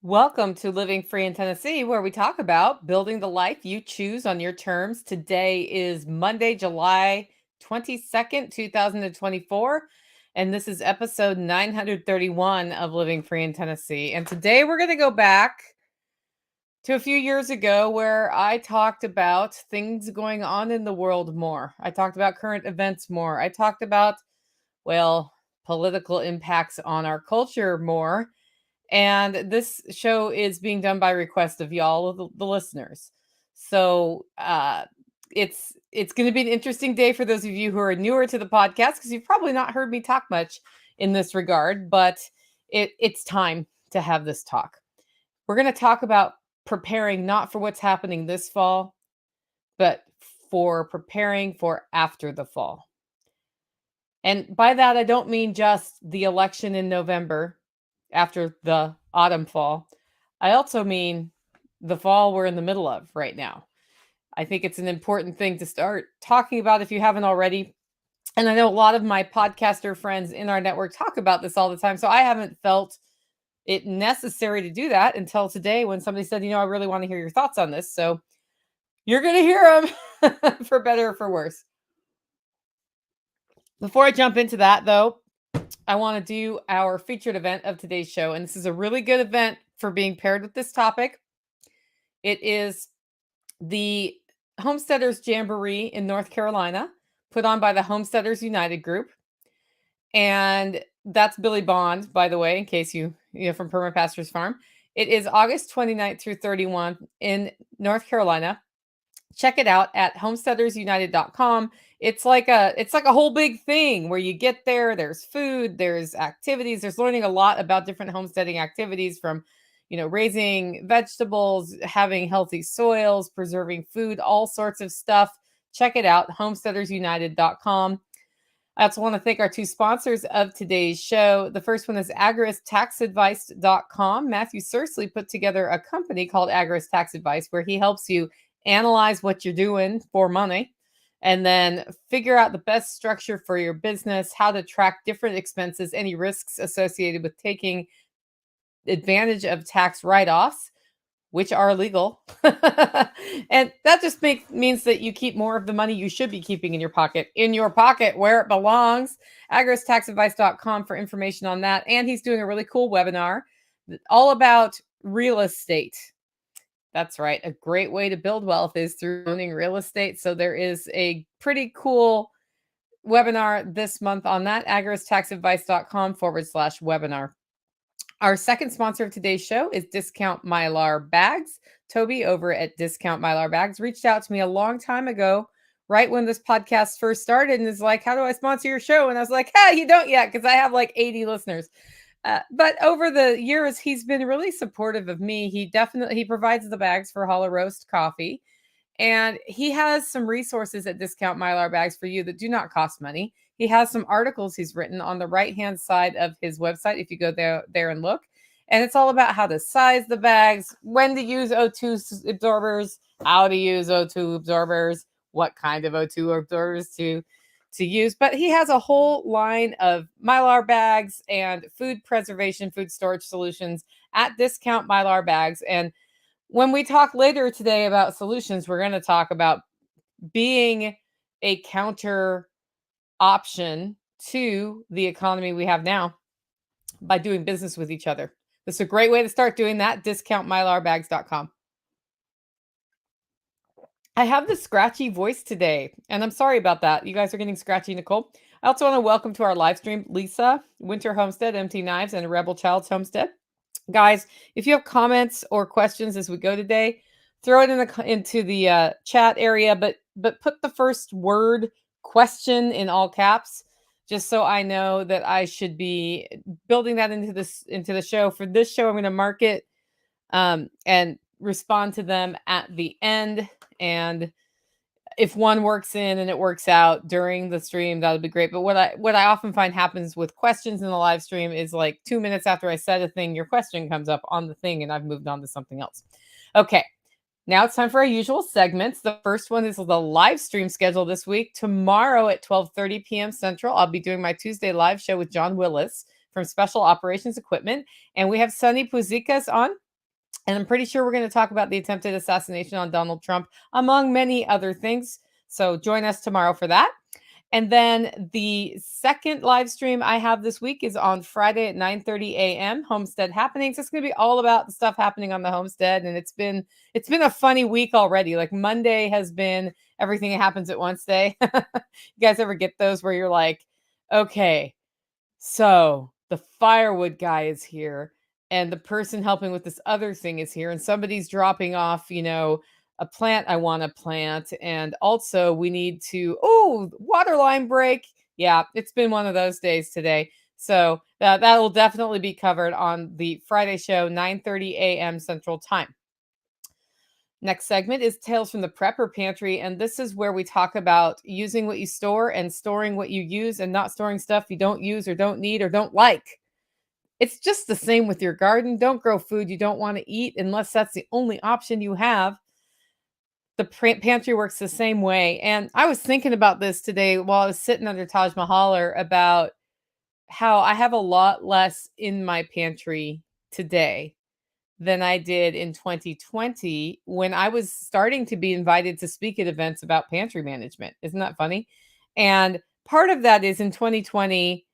Welcome to Living Free in Tennessee, where we talk about building the life you choose on your terms. Today is Monday, July 22nd, 2024, and this is episode 931 of Living Free in Tennessee. And today we're going to go back to a few years ago where I talked about things going on in the world more. I talked about current events more. I talked about, well, political impacts on our culture more. And this show is being done by request of y'all, the listeners. So it's going to be an interesting day for those of you who are newer to the podcast because you've probably not heard me talk much in this regard, but it's time to have this talk. We're going to talk about preparing not for what's happening this fall, but for preparing for after the fall. And by that, I don't mean just the election in November after the autumn fall. I also mean the fall we're in the middle of right now. I think it's an important thing to start talking about if you haven't already. And I know a lot of my podcaster friends in our network talk about this all the time. So I haven't felt it necessary to do that until today when somebody said, I really want to hear your thoughts on this. So you're going to hear them for better or for worse. Before I jump into that, though, I want to do our featured event of today's show. And this is a really good event for being paired with this topic. It is the Homesteaders Jamboree in North Carolina, put on by the Homesteaders United Group. And that's Billy Bond, by the way, in case you from Perma Pastures Farm. It is August 29th through 31 in North Carolina. Check it out at homesteadersunited.com. It's like a whole big thing where you get there, there's food, there's activities, there's learning a lot about different homesteading activities from, raising vegetables, having healthy soils, preserving food, all sorts of stuff. Check it out, homesteadersunited.com. I also want to thank our two sponsors of today's show. The first one is agristaxadvice.com. Matthew Sursley put together a company called Agris Tax Advice where he helps you analyze what you're doing for money and then figure out the best structure for your business, how to track different expenses, any risks associated with taking advantage of tax write-offs, which are illegal. And that just means that you keep more of the money you should be keeping in your pocket where it belongs. agristaxadvice.com for information on that. And he's doing a really cool webinar all about real estate. That's right. A great way to build wealth is through owning real estate. So there is a pretty cool webinar this month on that, agristaxadvice.com/webinar. Our second sponsor of today's show is Discount Mylar Bags. Toby over at Discount Mylar Bags reached out to me a long time ago, right when this podcast first started, and is like, how do I sponsor your show? And I was like, you don't yet, because I have like 80 listeners. But over the years, he's been really supportive of me. He provides the bags for Hollow Roast Coffee. And he has some resources at Discount Mylar Bags for you that do not cost money. He has some articles he's written on the right-hand side of his website if you go there and look. And it's all about how to size the bags, when to use O2 absorbers, how to use O2 absorbers, what kind of O2 absorbers to use. But he has a whole line of Mylar bags and food preservation, food storage solutions at Discount Mylar Bags. And when we talk later today about solutions, we're going to talk about being a counter option to the economy we have now by doing business with each other. This is a great way to start doing that. DiscountMylarBags.com. I have the scratchy voice today, and I'm sorry about that. You guys are getting scratchy, Nicole. I also want to welcome to our live stream Lisa, Winter Homestead, MT Knives, and Rebel Child's Homestead. Guys, if you have comments or questions as we go today, throw it into the chat area, but put the first word question in all caps, just so I know that I should be building that into the show. For this show, I'm going to mark it and respond to them at the end. And if one works in and it works out during the stream, that would be great. But what I often find happens with questions in the live stream is like 2 minutes after I said a thing, your question comes up on the thing and I've moved on to something else. Okay, now it's time for our usual segments. The first one is the live stream schedule this week. Tomorrow at 12:30 p.m. Central, I'll be doing my Tuesday live show with John Willis from Special Operations Equipment. And we have Sonny Puzikas on. And I'm pretty sure we're going to talk about the attempted assassination on Donald Trump, among many other things. So join us tomorrow for that. And then the second live stream I have this week is on Friday at 9:30 a.m. Homestead Happenings. It's going to be all about the stuff happening on the homestead, and it's been a funny week already. Like Monday has been everything that happens at once day. You guys ever get those where you're like, okay, so the firewood guy is here, and the person helping with this other thing is here, and somebody's dropping off, a plant I want to plant. And also, we need to, oh, water line break. Yeah, it's been one of those days today. So that will definitely be covered on the Friday show, 9:30 a.m. Central Time. Next segment is Tales from the Prepper Pantry, and this is where we talk about using what you store and storing what you use and not storing stuff you don't use or don't need or don't like. It's just the same with your garden. Don't grow food you don't want to eat unless that's the only option you have. The pantry works the same way. And I was thinking about this today while I was sitting under Taj Mahal about how I have a lot less in my pantry today than I did in 2020 when I was starting to be invited to speak at events about pantry management. Isn't that funny? And part of that is in 2020,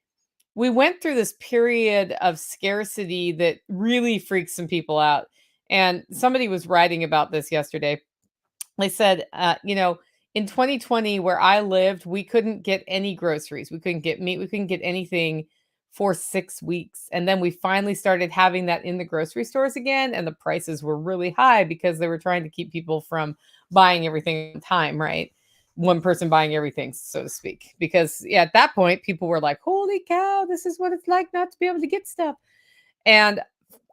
we went through this period of scarcity that really freaked some people out. And somebody was writing about this yesterday. They said, in 2020, where I lived, we couldn't get any groceries. We couldn't get meat. We couldn't get anything for 6 weeks. And then we finally started having that in the grocery stores again. And the prices were really high because they were trying to keep people from buying everything on time, right? One person buying everything, so to speak. Because yeah, at that point, people were like, holy cow, this is what it's like not to be able to get stuff. And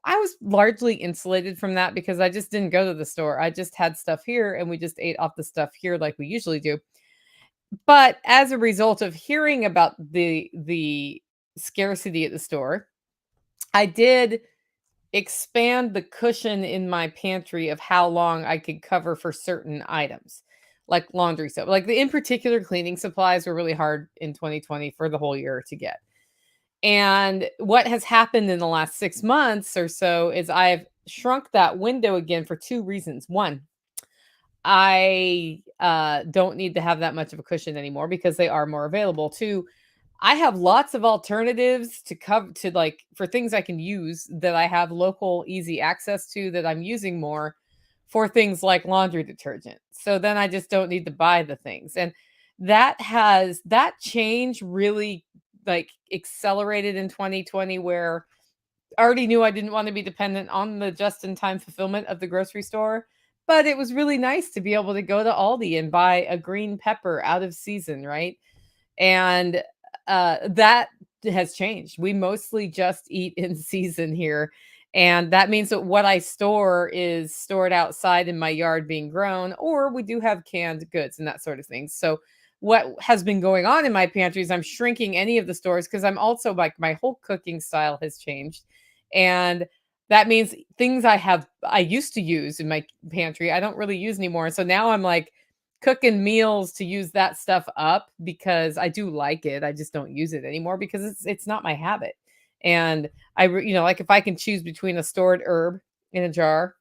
I was largely insulated from that because I just didn't go to the store. I just had stuff here and we just ate off the stuff here like we usually do. But as a result of hearing about the scarcity at the store, I did expand the cushion in my pantry of how long I could cover for certain items, like laundry soap. Like in particular, cleaning supplies were really hard in 2020 for the whole year to get. And what has happened in the last 6 months or so is I've shrunk that window again for 2 reasons. 1, I, don't need to have that much of a cushion anymore because they are more available. 2, I have lots of alternatives to cover to, like, for things I can use that I have local easy access to that I'm using more for things like laundry detergent. So then I just don't need to buy the things. And that change really, like, accelerated in 2020 where I already knew I didn't want to be dependent on the just in time fulfillment of the grocery store, but it was really nice to be able to go to Aldi and buy a green pepper out of season, right? And that has changed. We mostly just eat in season here. And that means that what I store is stored outside in my yard being grown, or we do have canned goods and that sort of thing. So, what has been going on in my pantry is I'm shrinking any of the stores because I'm also like my whole cooking style has changed. And that means things I used to use in my pantry, I don't really use anymore. So now I'm like, cooking meals to use that stuff up because I do like it. I just don't use it anymore because it's not my habit. And like if I can choose between a stored herb in a jar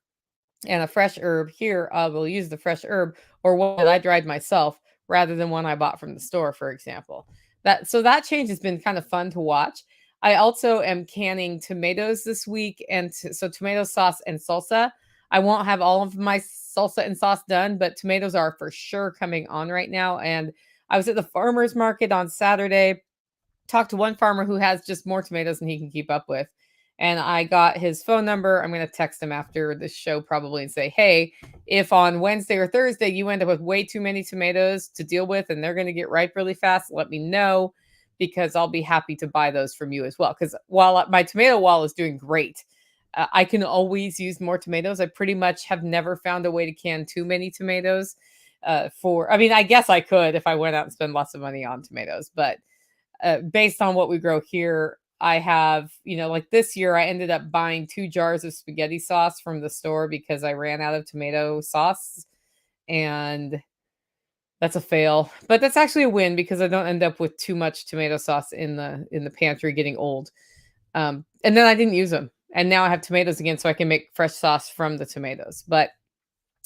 and a fresh herb here, I will use the fresh herb or one that I dried myself rather than one I bought from the store, for example. That change has been kind of fun to watch. I also am canning tomatoes this week, and so tomato sauce and salsa. I won't have all of my salsa and sauce done, but tomatoes are for sure coming on right now. And I was at the farmer's market on Saturday, talked to one farmer who has just more tomatoes than he can keep up with. And I got his phone number. I'm going to text him after the show probably and say, hey, if on Wednesday or Thursday you end up with way too many tomatoes to deal with and they're going to get ripe really fast, let me know because I'll be happy to buy those from you as well. Because while my tomato wall is doing great, I can always use more tomatoes. I pretty much have never found a way to can too many tomatoes. I guess I could if I went out and spend lots of money on tomatoes, but based on what we grow here, I have, like this year, I ended up buying 2 jars of spaghetti sauce from the store because I ran out of tomato sauce. And that's a fail, but that's actually a win because I don't end up with too much tomato sauce in the pantry getting old. And then I didn't use them And now I have tomatoes again, so I can make fresh sauce from the tomatoes. But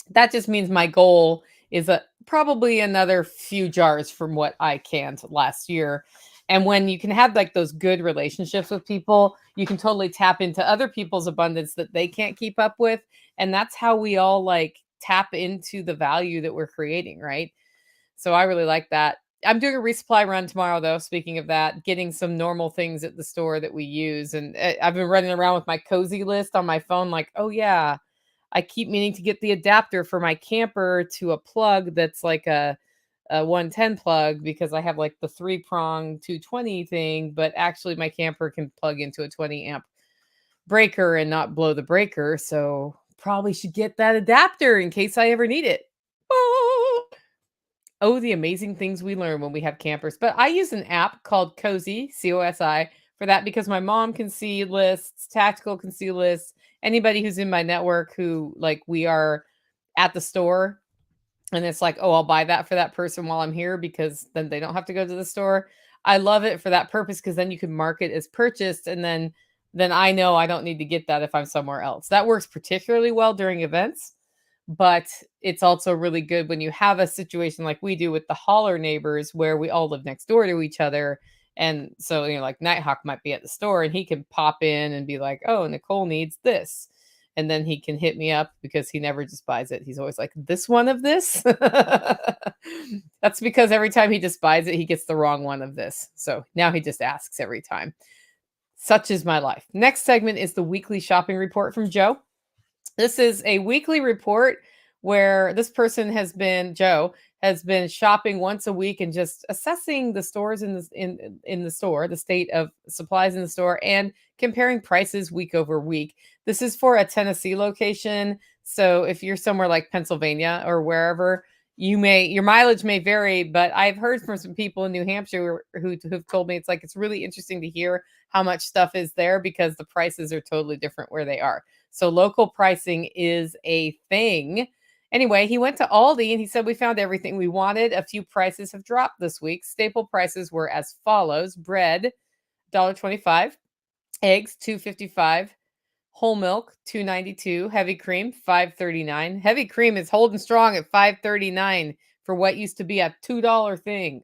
that just means my goal is probably another few jars from what I canned last year. And when you can have like those good relationships with people, you can totally tap into other people's abundance that they can't keep up with. And that's how we all like tap into the value that we're creating, right? So I really like that. I'm doing a resupply run tomorrow, though. Speaking of that, getting some normal things at the store that we use. And I've been running around with my cozy list on my phone, like, oh, yeah, I keep meaning to get the adapter for my camper to a plug that's like a 110 plug because I have like the 3-prong 220 thing, but actually my camper can plug into a 20 amp breaker and not blow the breaker. So probably should get that adapter in case I ever need it. Oh, oh, the amazing things we learn when we have campers. But I use an app called Cozy, COSI, for that because my mom can see lists, Tactical can see lists, anybody who's in my network who like we are at the store and it's like, oh, I'll buy that for that person while I'm here because then they don't have to go to the store. I love it for that purpose because then you can mark it as purchased and then I know I don't need to get that if I'm somewhere else. That works particularly well during events, but it's also really good when you have a situation like we do with the Holler neighbors where we all live next door to each other. And so, like Nighthawk might be at the store and he can pop in and be like, oh, Nicole needs this. And then he can hit me up because he never just buys it. He's always like, this one of this? That's because every time he just buys it, he gets the wrong one of this. So now he just asks every time. Such is my life. Next segment is the weekly shopping report from Joe. This is a weekly report where this person Joe has been shopping once a week and just assessing the stores in the store, the state of supplies in the store and comparing prices week over week. This is for a Tennessee location. So if you're somewhere like Pennsylvania or wherever, your mileage may vary, but I've heard from some people in New Hampshire who've told me it's really interesting to hear how much stuff is there because the prices are totally different where they are. So local pricing is a thing. Anyway, he went to Aldi and he said, we found everything we wanted. A few prices have dropped this week. Staple prices were as follows: bread, $1.25, eggs, $2.55, whole milk, $2.92, heavy cream, $5.39. Heavy cream is holding strong at $5.39 for what used to be a $2 thing.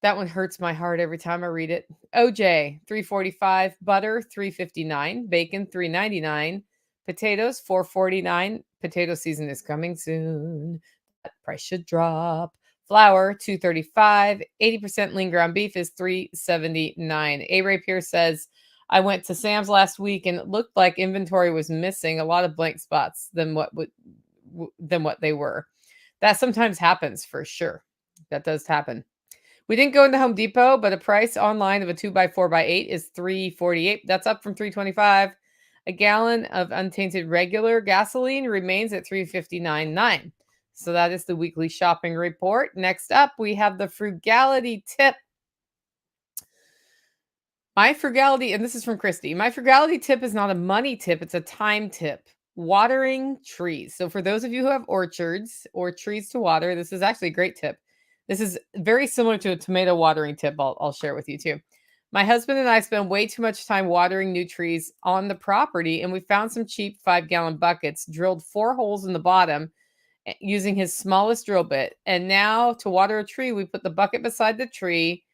That one hurts my heart every time I read it. OJ, $3.45, butter, $3.59, bacon, $3.99, potatoes, $4.49. Potato season is coming soon. That price should drop. Flour, $2.35. 80% lean ground beef is $3.79. A. Ray Pierce says, I went to Sam's last week and it looked like inventory was missing a lot of blank spots than what they were. That sometimes happens for sure. That does happen. We didn't go into Home Depot, but a price online of a 2x4x8 is $3.48. That's up from $3.25. A gallon of untainted regular gasoline remains at $3.59.9. So that is the weekly shopping report. Next up, we have the frugality tip. My frugality, and this is from Christy. My frugality tip is not a money tip, it's a time tip. Watering trees. So for those of you who have orchards or trees to water, this is actually a great tip. This is very similar to a tomato watering tip I'll share with you too. My husband and I spend way too much time watering new trees on the property, and we found some cheap 5-gallon buckets, drilled 4 holes in the bottom using his smallest drill bit. And now to water a tree, we put the bucket beside the tree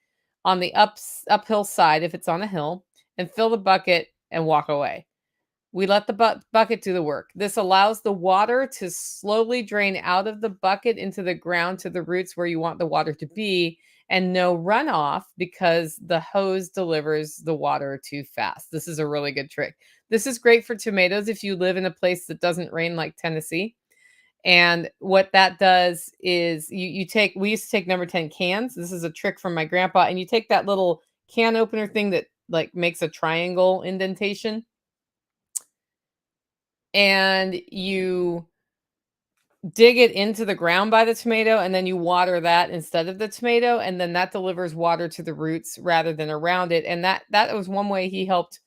on the uphill side if it's on a hill and fill the bucket and walk away. We let the bucket do the work. This allows the water to slowly drain out of the bucket into the ground to the roots where you want the water to be, and no runoff because the hose delivers the water too fast. This is a really good trick. This is great for tomatoes if you live in a place that doesn't rain like Tennessee. And what that does is we used to take number 10 cans. This is a trick from my grandpa. And you take that little can opener thing that like makes a triangle indentation, and you dig it into the ground by the tomato, and then you water that instead of the tomato, and then that delivers water to the roots rather than around it. And that was one way he helped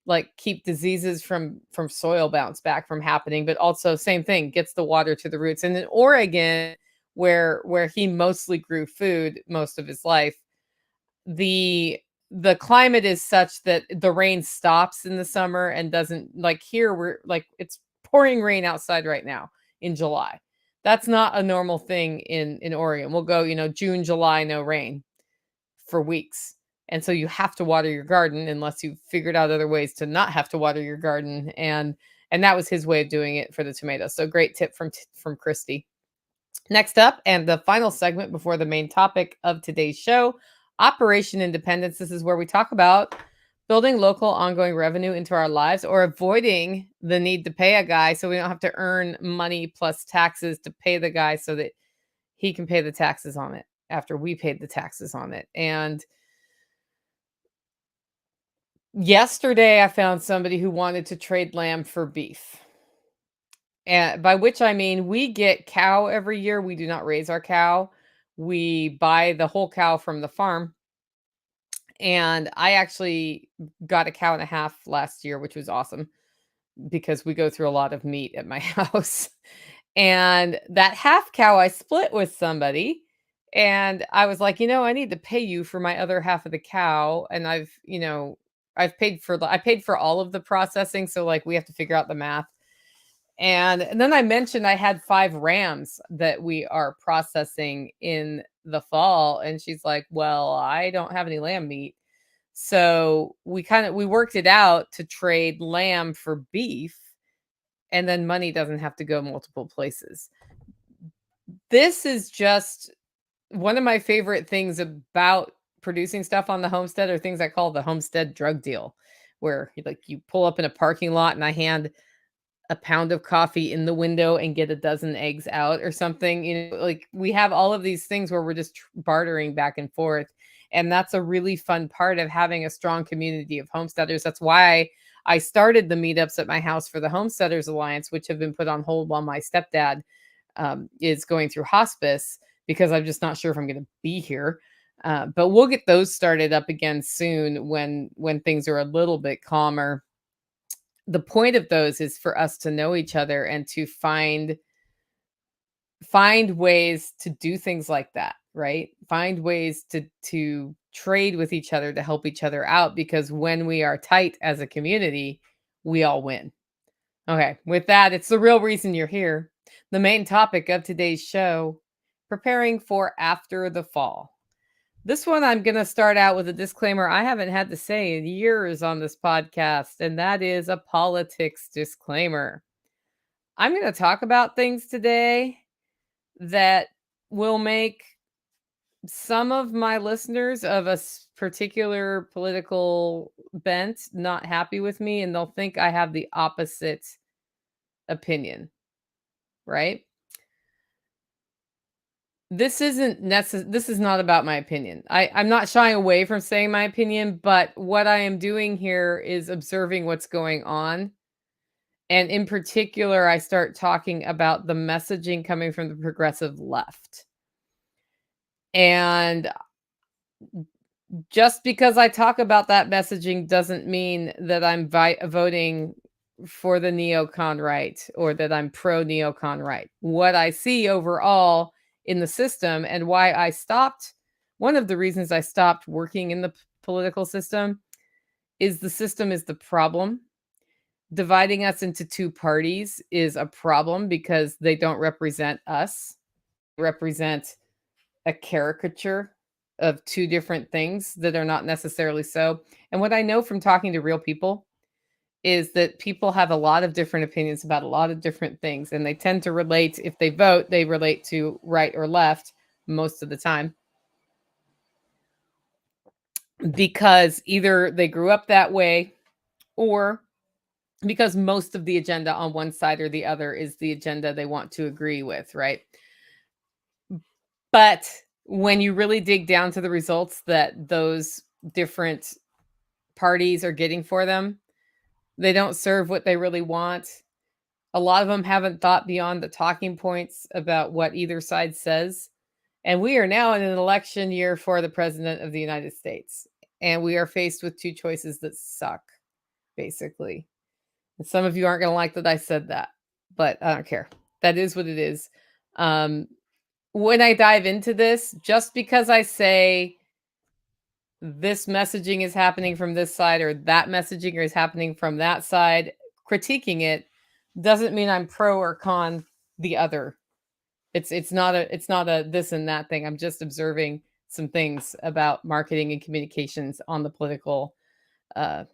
like keep diseases from soil bounce back from happening, but also same thing, gets the water to the roots. And in Oregon, where he mostly grew food most of his life, the the climate is such that the rain stops in the summer and doesn't, like, here we're like, it's pouring rain outside right now in July. That's not a normal thing in Oregon. We'll go, June, July, no rain for weeks. And so you have to water your garden unless you've figured out other ways to not have to water your garden. And that was his way of doing it for the tomatoes. So great tip from Christy. Next up, and the final segment before the main topic of today's show, Operation Independence. This is where we talk about building local ongoing revenue into our lives, or avoiding the need to pay a guy so we don't have to earn money plus taxes to pay the guy so that he can pay the taxes on it after we paid the taxes on it. And yesterday I found somebody who wanted to trade lamb for beef. And by which I mean we get cow every year. We do not raise our cow. We buy the whole cow from the farm. And I actually got a cow and a half last year, which was awesome because we go through a lot of meat at my house. And that half cow I split with somebody. And I was like, I need to pay you for my other half of the cow. And I paid for all of the processing. So like we have to figure out the math. And then I mentioned I had 5 rams that we are processing in the fall. And she's like, well, I don't have any lamb meat. So we worked it out to trade lamb for beef. And then money doesn't have to go multiple places. This is just one of my favorite things about producing stuff on the homestead, are things I call the homestead drug deal, where you pull up in a parking lot and I hand a pound of coffee in the window and get a dozen eggs out or something. Like we have all of these things where we're just bartering back and forth. And that's a really fun part of having a strong community of homesteaders. That's why I started the meetups at my house for the Homesteaders Alliance, which have been put on hold while my stepdad is going through hospice, because I'm just not sure if I'm going to be here. But we'll get those started up again soon when things are a little bit calmer. The point of those is for us to know each other and to find ways to do things like that, right? Find ways to trade with each other, to help each other out, because when we are tight as a community, we all win. Okay, with that, it's the real reason you're here. The main topic of today's show, preparing for after the fall. This one, I'm going to start out with a disclaimer I haven't had to say in years on this podcast, and that is a politics disclaimer. I'm going to talk about things today that will make some of my listeners of a particular political bent not happy with me, and they'll think I have the opposite opinion, right? This is not about my opinion. I'm not shying away from saying my opinion, but what I am doing here is observing what's going on. And in particular, I start talking about the messaging coming from the progressive left. And just because I talk about that messaging doesn't mean that I'm voting for the neocon right, or that I'm pro neocon right. What I see overall in the system, and why I stopped, one of the reasons I stopped working in the political system, is the system is the problem. Dividing us into 2 parties is a problem because they don't represent us. They represent a caricature of 2 different things that are not necessarily so. And what I know from talking to real people is that people have a lot of different opinions about a lot of different things, and they tend to relate, if they vote, they relate to right or left most of the time, because either they grew up that way, or because most of the agenda on one side or the other is the agenda they want to agree with, right? But when you really dig down to the results that those different parties are getting for them, they don't serve what they really want. A lot of them haven't thought beyond the talking points about what either side says. And we are now in an election year for the president of the United States. And we are faced with 2 choices that suck, basically. And some of you aren't going to like that I said that, but I don't care. That is what it is. When I dive into this, just because I say this messaging is happening from this side or that messaging is happening from that side, critiquing it doesn't mean I'm pro or con the other. It's not a this and that thing. I'm just observing some things about marketing and communications on the uh,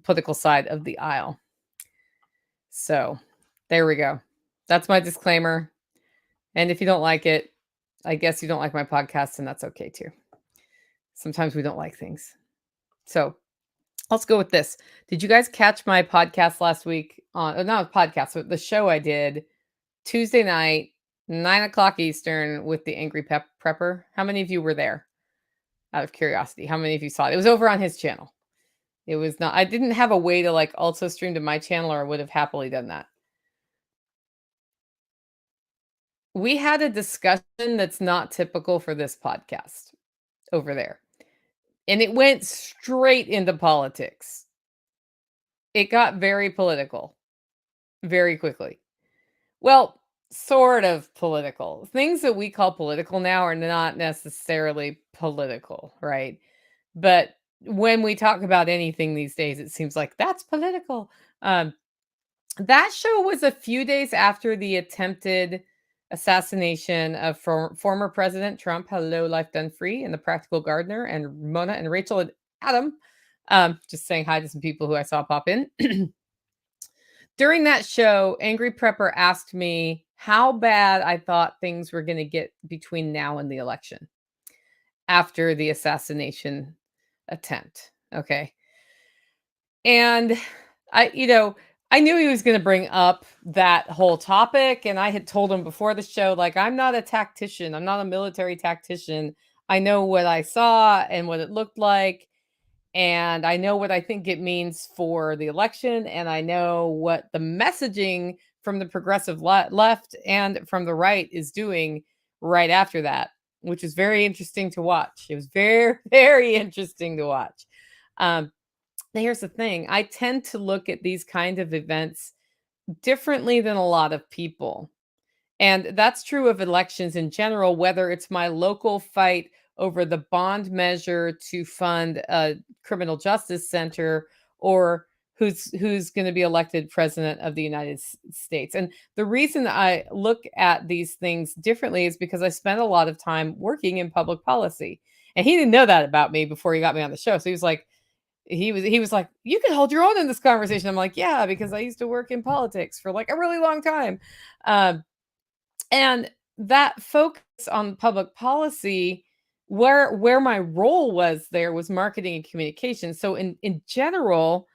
political side of the aisle. So there we go. That's my disclaimer. And if you don't like it, I guess you don't like my podcast, and that's okay too. Sometimes we don't like things. So let's go with this. Did you guys catch my podcast last week on, not a podcast, but the show I did Tuesday night, 9 o'clock Eastern with the Angry Prepper? How many of you were there? Out of curiosity, how many of you saw it? It was over on his channel. It was not, I didn't have a way to like also stream to my channel, or I would have happily done that. We had a discussion that's not typical for this podcast over there. And it went straight into politics. It got very political very quickly. Well, sort of political. Things that we call political now are not necessarily political, right? But when we talk about anything these days, it seems like that's political. That show was a few days after the attempted assassination of former President Trump. Hello, Life Done Free, and the Practical Gardener, and Mona and Rachel and Adam. Just saying hi to some people who I saw pop in. During that show, Angry Prepper asked me how bad I thought things were going to get between now and the election after the assassination attempt. Okay. And I knew he was going to bring up that whole topic. And I had told him before the show, like, I'm not a tactician. I'm not a military tactician. I know what I saw and what it looked like. And I know what I think it means for the election. And I know what the messaging from the progressive left and from the right is doing right after that, which is very interesting to watch. It was very, very interesting to watch. Here's the thing. I tend to look at these kind of events differently than a lot of people. And that's true of elections in general, whether it's my local fight over the bond measure to fund a criminal justice center, or who's going to be elected president of the United States. And the reason I look at these things differently is because I spent a lot of time working in public policy. And he didn't know that about me before he got me on the show. So he was like, you can hold your own in this conversation. I'm like, yeah, because I used to work in politics for like a really long time. And that focus on public policy, where my role was there, was marketing and communication. So in general,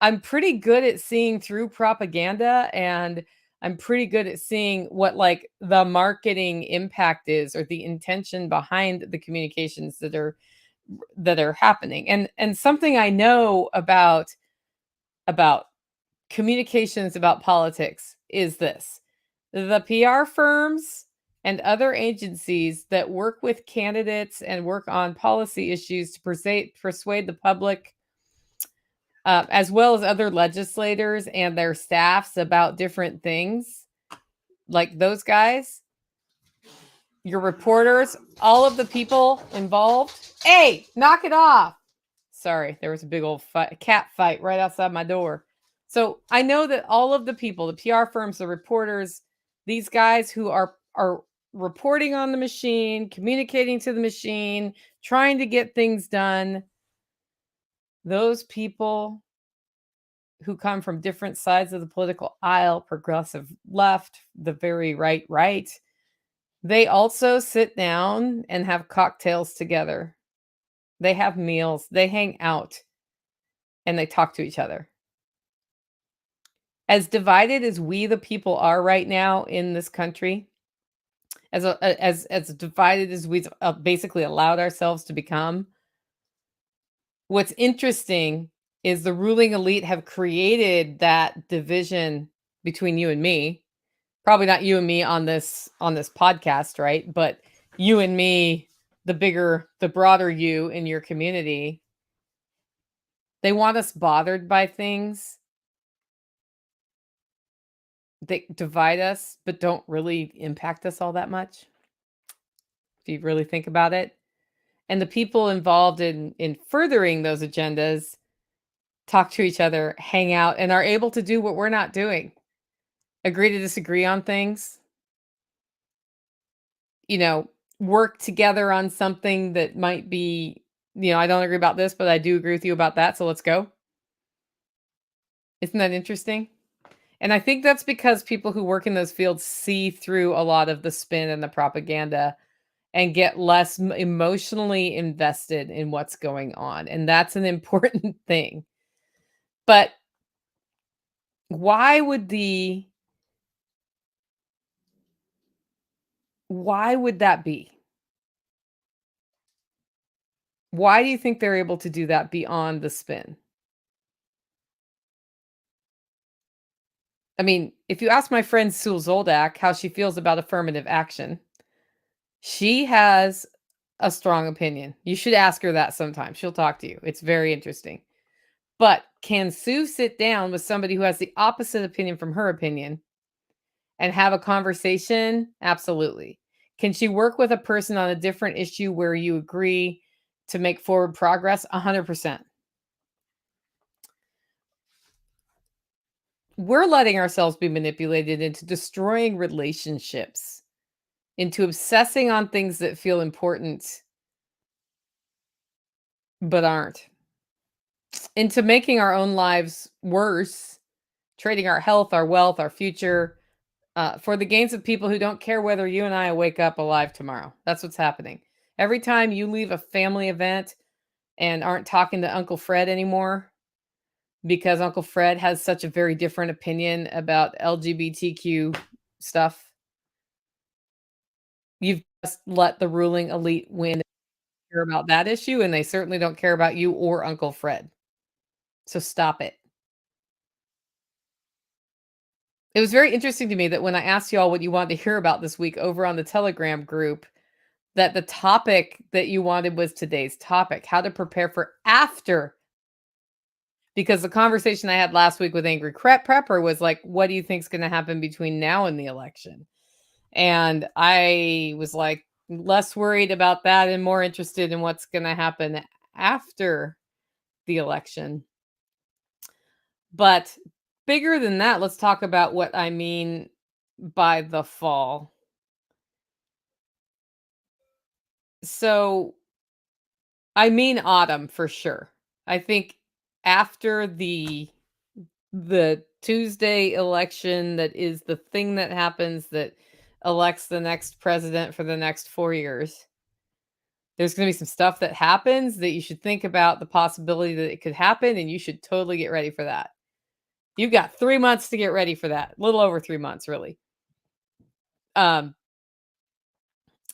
I'm pretty good at seeing through propaganda, and I'm pretty good at seeing what like the marketing impact is, or the intention behind the communications that are happening. And something I know about communications about politics is this: the PR firms and other agencies that work with candidates and work on policy issues to persuade the public, as well as other legislators and their staffs about different things, like those guys, your reporters, all of the people involved. Hey, knock it off. Sorry, there was a big old cat fight right outside my door. So I know that all of the people, the PR firms, the reporters, these guys who are reporting on the machine, communicating to the machine, trying to get things done, those people who come from different sides of the political aisle, progressive left, the very right, they also sit down and have cocktails together. They have meals, they hang out, and they talk to each other. As divided as we the people are right now in this country, as divided as we've basically allowed ourselves to become, what's interesting is the ruling elite have created that division between you and me. Probably not you and me on this podcast, right? But you and me, the broader you in your community. They want us bothered by things that divide us, but don't really impact us all that much, if you really think about it. And the people involved in furthering those agendas talk to each other, hang out, and are able to do what we're not doing. Agree to disagree on things, you know, work together on something that might be, I don't agree about this, but I do agree with you about that, so let's go. Isn't that interesting? And I think that's because people who work in those fields see through a lot of the spin and the propaganda and get less emotionally invested in what's going on. And that's an important thing. But why would the why would that be? Why do you think they're able to do that beyond the spin? I mean, if you ask my friend Sue Zoldak how she feels about affirmative action, she has a strong opinion. You should ask her that sometime. She'll talk to you. It's very interesting. But can Sue sit down with somebody who has the opposite opinion from her opinion and have a conversation? Absolutely. Can she work with a person on a different issue where you agree to make forward progress? 100%. We're letting ourselves be manipulated into destroying relationships, into obsessing on things that feel important but aren't, into making our own lives worse, trading our health, our wealth, our future for the gains of people who don't care whether you and I wake up alive tomorrow. That's what's happening. Every time you leave a family event and aren't talking to Uncle Fred anymore because Uncle Fred has such a very different opinion about LGBTQ stuff, you've just let the ruling elite win. Care about that issue, and they certainly don't care about you or Uncle Fred. So stop it. It was very interesting to me that when I asked y'all what you wanted to hear about this week over on the Telegram group, that the topic that you wanted was today's topic, how to prepare for after. Because the conversation I had last week with Angry Prepper was like, what do you think's gonna happen between now and the election? And I was like, less worried about that and more interested in what's gonna happen after the election. But bigger than that, let's talk about what I mean by the fall. So, I mean autumn for sure. I think after the Tuesday election that is the thing that happens that elects the next president for the next 4 years, there's gonna be some stuff that happens that you should think about the possibility that it could happen, and you should totally get ready for that. You've got 3 months to get ready for that, a little over 3 months, really. Um,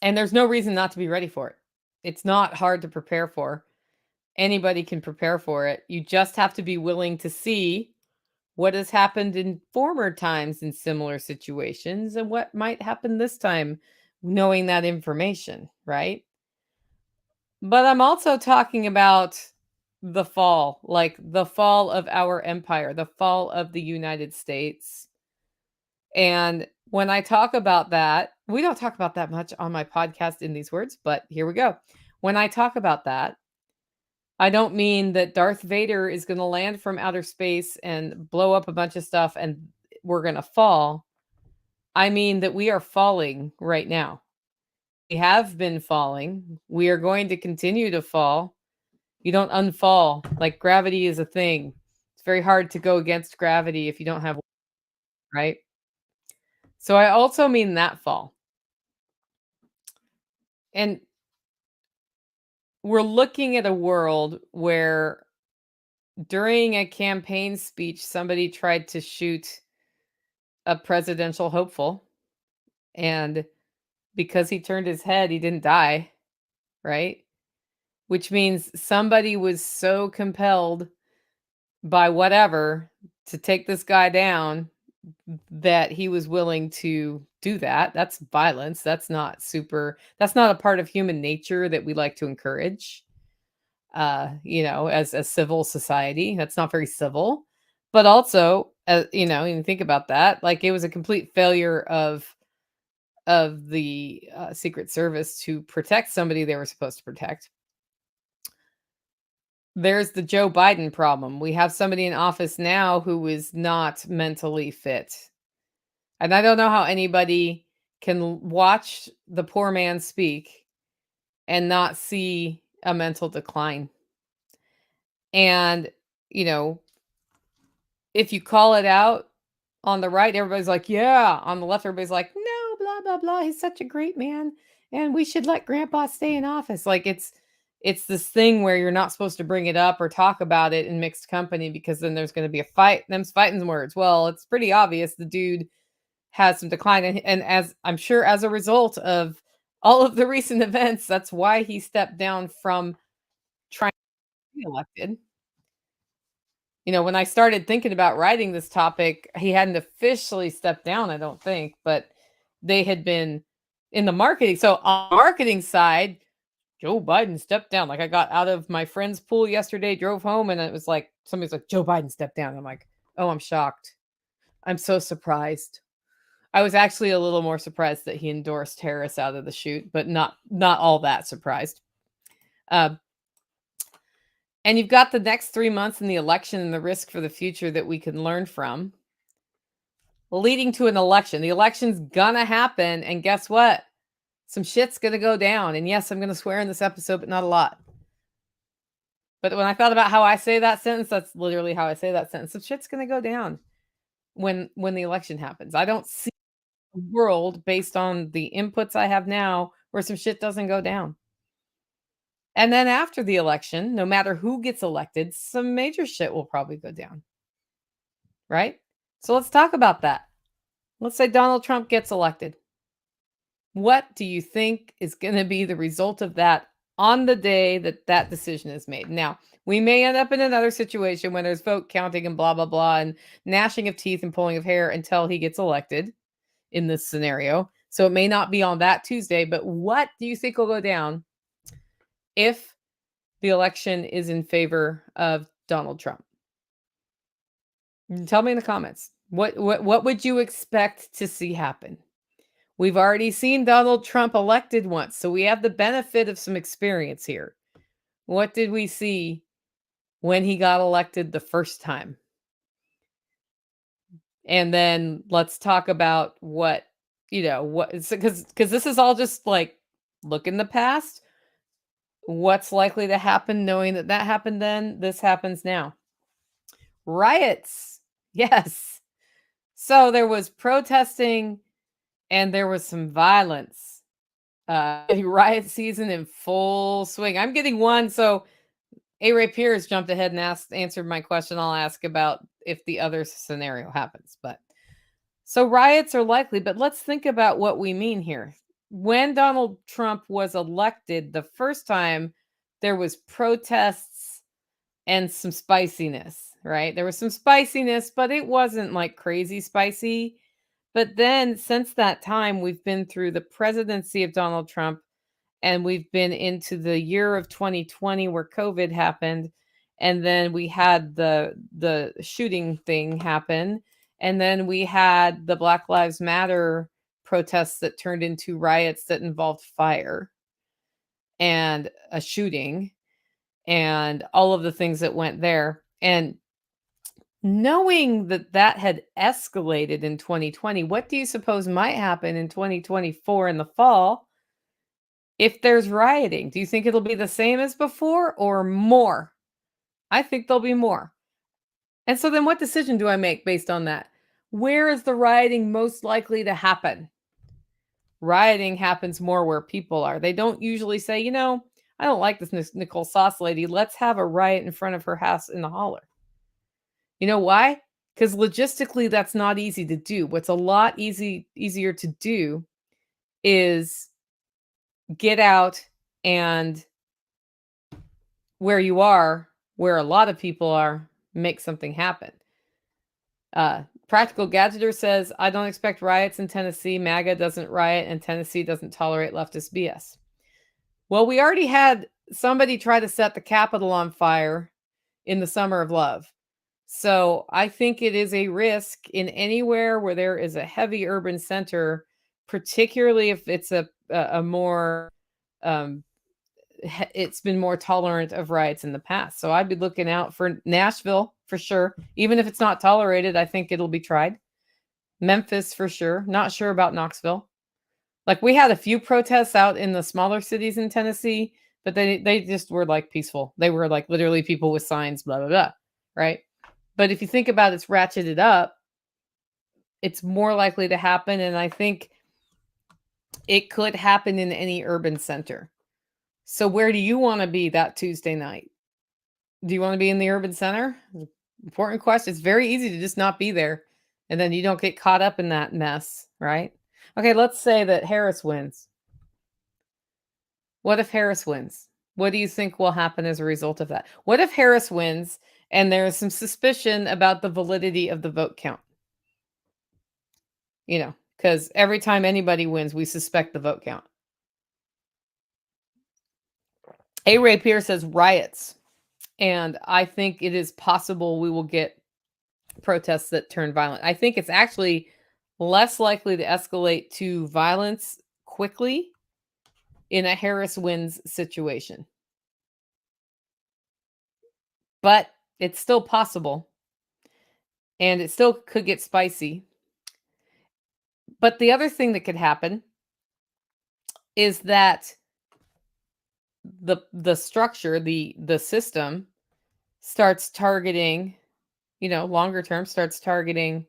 and there's no reason not to be ready for it. It's not hard to prepare for. Anybody can prepare for it. You just have to be willing to see what has happened in former times in similar situations and what might happen this time, knowing that information, right? But I'm also talking about the fall, like the fall of our empire, the fall of the United States. And when I talk about that, we don't talk about that much on my podcast in these words, but here we go. When I talk about that, I don't mean that Darth Vader is going to land from outer space and blow up a bunch of stuff and we're going to fall. I mean that we are falling right now. We have been falling. We are going to continue to fall. You don't unfall. Like gravity is a thing. It's very hard to go against gravity if you don't have, right? So I also mean that fall. And we're looking at a world where during a campaign speech, somebody tried to shoot a presidential hopeful. And because he turned his head, he didn't die, right? Which means somebody was so compelled by whatever to take this guy down that he was willing to do that. That's violence. That's not a part of human nature that we like to encourage. As a civil society, that's not very civil. But also, you think about that, like it was a complete failure of the Secret Service to protect somebody they were supposed to protect. There's the Joe Biden problem. We have somebody in office now who is not mentally fit. And I don't know how anybody can watch the poor man speak and not see a mental decline. And, you know, if you call it out on the right, everybody's like, yeah. On the left, everybody's like, no, blah, blah, blah. He's such a great man. And we should let grandpa stay in office. Like it's this thing where you're not supposed to bring it up or talk about it in mixed company because then there's going to be a fight. Them's fighting words. Well, it's pretty obvious the dude has some decline. And as I'm sure as a result of all of the recent events, that's why he stepped down from trying to be elected. When I started thinking about writing this topic, he hadn't officially stepped down, I don't think, but they had been in the marketing. So on the marketing side, Joe Biden stepped down. Like I got out of my friend's pool yesterday, drove home, and it was like somebody's like, Joe Biden stepped down. I'm like, oh, I'm shocked. I'm so surprised. I was actually a little more surprised that he endorsed Harris out of the chute, but not all that surprised. And you've got the next 3 months in the election and the risk for the future that we can learn from, leading to an election. The election's gonna happen, and guess what? Some shit's gonna go down. And yes, I'm gonna swear in this episode, but not a lot. But when I thought about how I say that sentence, that's literally how I say that sentence. Some shit's gonna go down when the election happens. I don't see a world based on the inputs I have now where some shit doesn't go down. And then after the election, no matter who gets elected, some major shit will probably go down. Right? So let's talk about that. Let's say Donald Trump gets elected. What do you think is going to be the result of that on the day that that decision is made? Now, we may end up in another situation when there's vote counting and blah, blah, blah, and gnashing of teeth and pulling of hair until he gets elected in this scenario. So it may not be on that Tuesday, but what do you think will go down if the election is in favor of Donald Trump? Tell me in the comments. What would you expect to see happen? We've already seen Donald Trump elected once, so we have the benefit of some experience here. What did we see when he got elected the first time? And then let's talk about what because this is all just like look in the past. What's likely to happen knowing that that happened then, this happens now. Riots. Yes. So there was protesting and there was some violence. Riot season in full swing. I'm getting one. So A. Ray Pierce jumped ahead and answered my question. I'll ask about if the other scenario happens. But so riots are likely, but let's think about what we mean here. When Donald Trump was elected the first time, there was protests and some spiciness, right? There was some spiciness, but it wasn't like crazy spicy. But then since that time, we've been through the presidency of Donald Trump and we've been into the year of 2020 where COVID happened. And then we had the shooting thing happen. And then we had the Black Lives Matter protests that turned into riots that involved fire and a shooting and all of the things that went there. And knowing that that had escalated in 2020, what do you suppose might happen in 2024 in the fall if there's rioting? Do you think it'll be the same as before or more? I think there'll be more. And so then what decision do I make based on that? Where is the rioting most likely to happen? Rioting happens more where people are. They don't usually say, I don't like this Nicole Sauce lady. Let's have a riot in front of her house in the holler. You know why? Because logistically, that's not easy to do. What's a lot easier to do is get out and where you are, where a lot of people are, make something happen. Practical Gadgeter says, I don't expect riots in Tennessee. MAGA doesn't riot, and Tennessee doesn't tolerate leftist BS. Well, we already had somebody try to set the Capitol on fire in the Summer of Love. So I think it is a risk in anywhere where there is a heavy urban center, particularly if it's a more it's been more tolerant of riots in the past. So I'd be looking out for Nashville for sure. Even if it's not tolerated, I think it'll be tried. Memphis for sure. Not sure about Knoxville. Like we had a few protests out in the smaller cities in Tennessee, but they just were like peaceful. They were like literally people with signs, blah blah blah, right? But if you think about it's ratcheted up, it's more likely to happen, and I think it could happen in any urban center. So where do you want to be that Tuesday night? Do you want to be in the urban center? Important question. It's very easy to just not be there, and then you don't get caught up in that mess, right? Okay, let's say that Harris wins. What if Harris wins? What do you think will happen as a result of that? What if Harris wins and there's some suspicion about the validity of the vote count? You know, because every time anybody wins, we suspect the vote count. A. Ray Pierce says riots. And I think it is possible we will get protests that turn violent. I think it's actually less likely to escalate to violence quickly in a Harris wins situation. But it's still possible. And it still could get spicy. But the other thing that could happen is that the structure, the system starts targeting, longer term starts targeting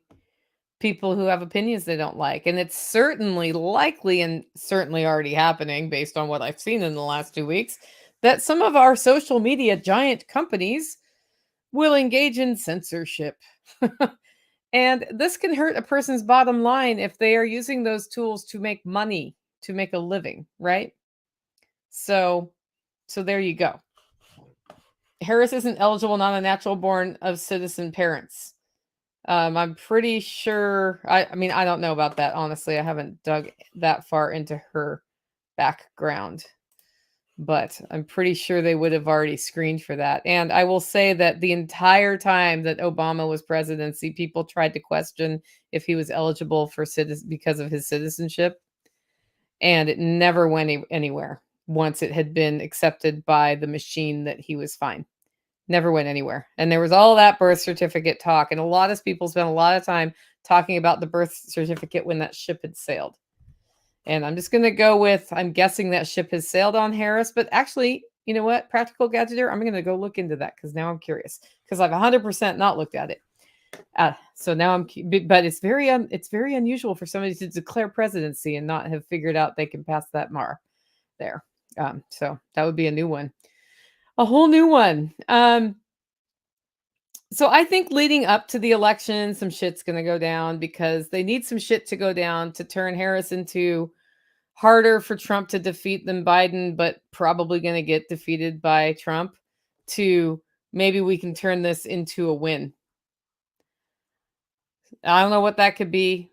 people who have opinions they don't like. And it's certainly likely and certainly already happening based on what I've seen in the last 2 weeks that some of our social media giant companies will engage in censorship. And this can hurt a person's bottom line if they are using those tools to make money, to make a living, right? So there you go. Harris isn't eligible, not a natural born of citizen parents. I'm pretty sure. I mean, I don't know about that. Honestly, I haven't dug that far into her background, but I'm pretty sure they would have already screened for that. And I will say that the entire time that Obama was presidency, people tried to question if he was eligible for because of his citizenship, and it never went anywhere once it had been accepted by the machine that he was fine. Never went anywhere. And there was all that birth certificate talk. And a lot of people spent a lot of time talking about the birth certificate when that ship had sailed. And I'm just going to go with, I'm guessing that ship has sailed on Harris. But actually, you know what? Practical Gadgeter, I'm going to go look into that because now I'm curious. Because I've 100% not looked at it. So now but it's very unusual for somebody to declare presidency and not have figured out they can pass that MAR there. So that would be a new one. A whole new one. So I think leading up to the election, some shit's going to go down because they need some shit to go down to turn Harris into harder for Trump to defeat than Biden, but probably going to get defeated by Trump, to maybe we can turn this into a win. I don't know what that could be.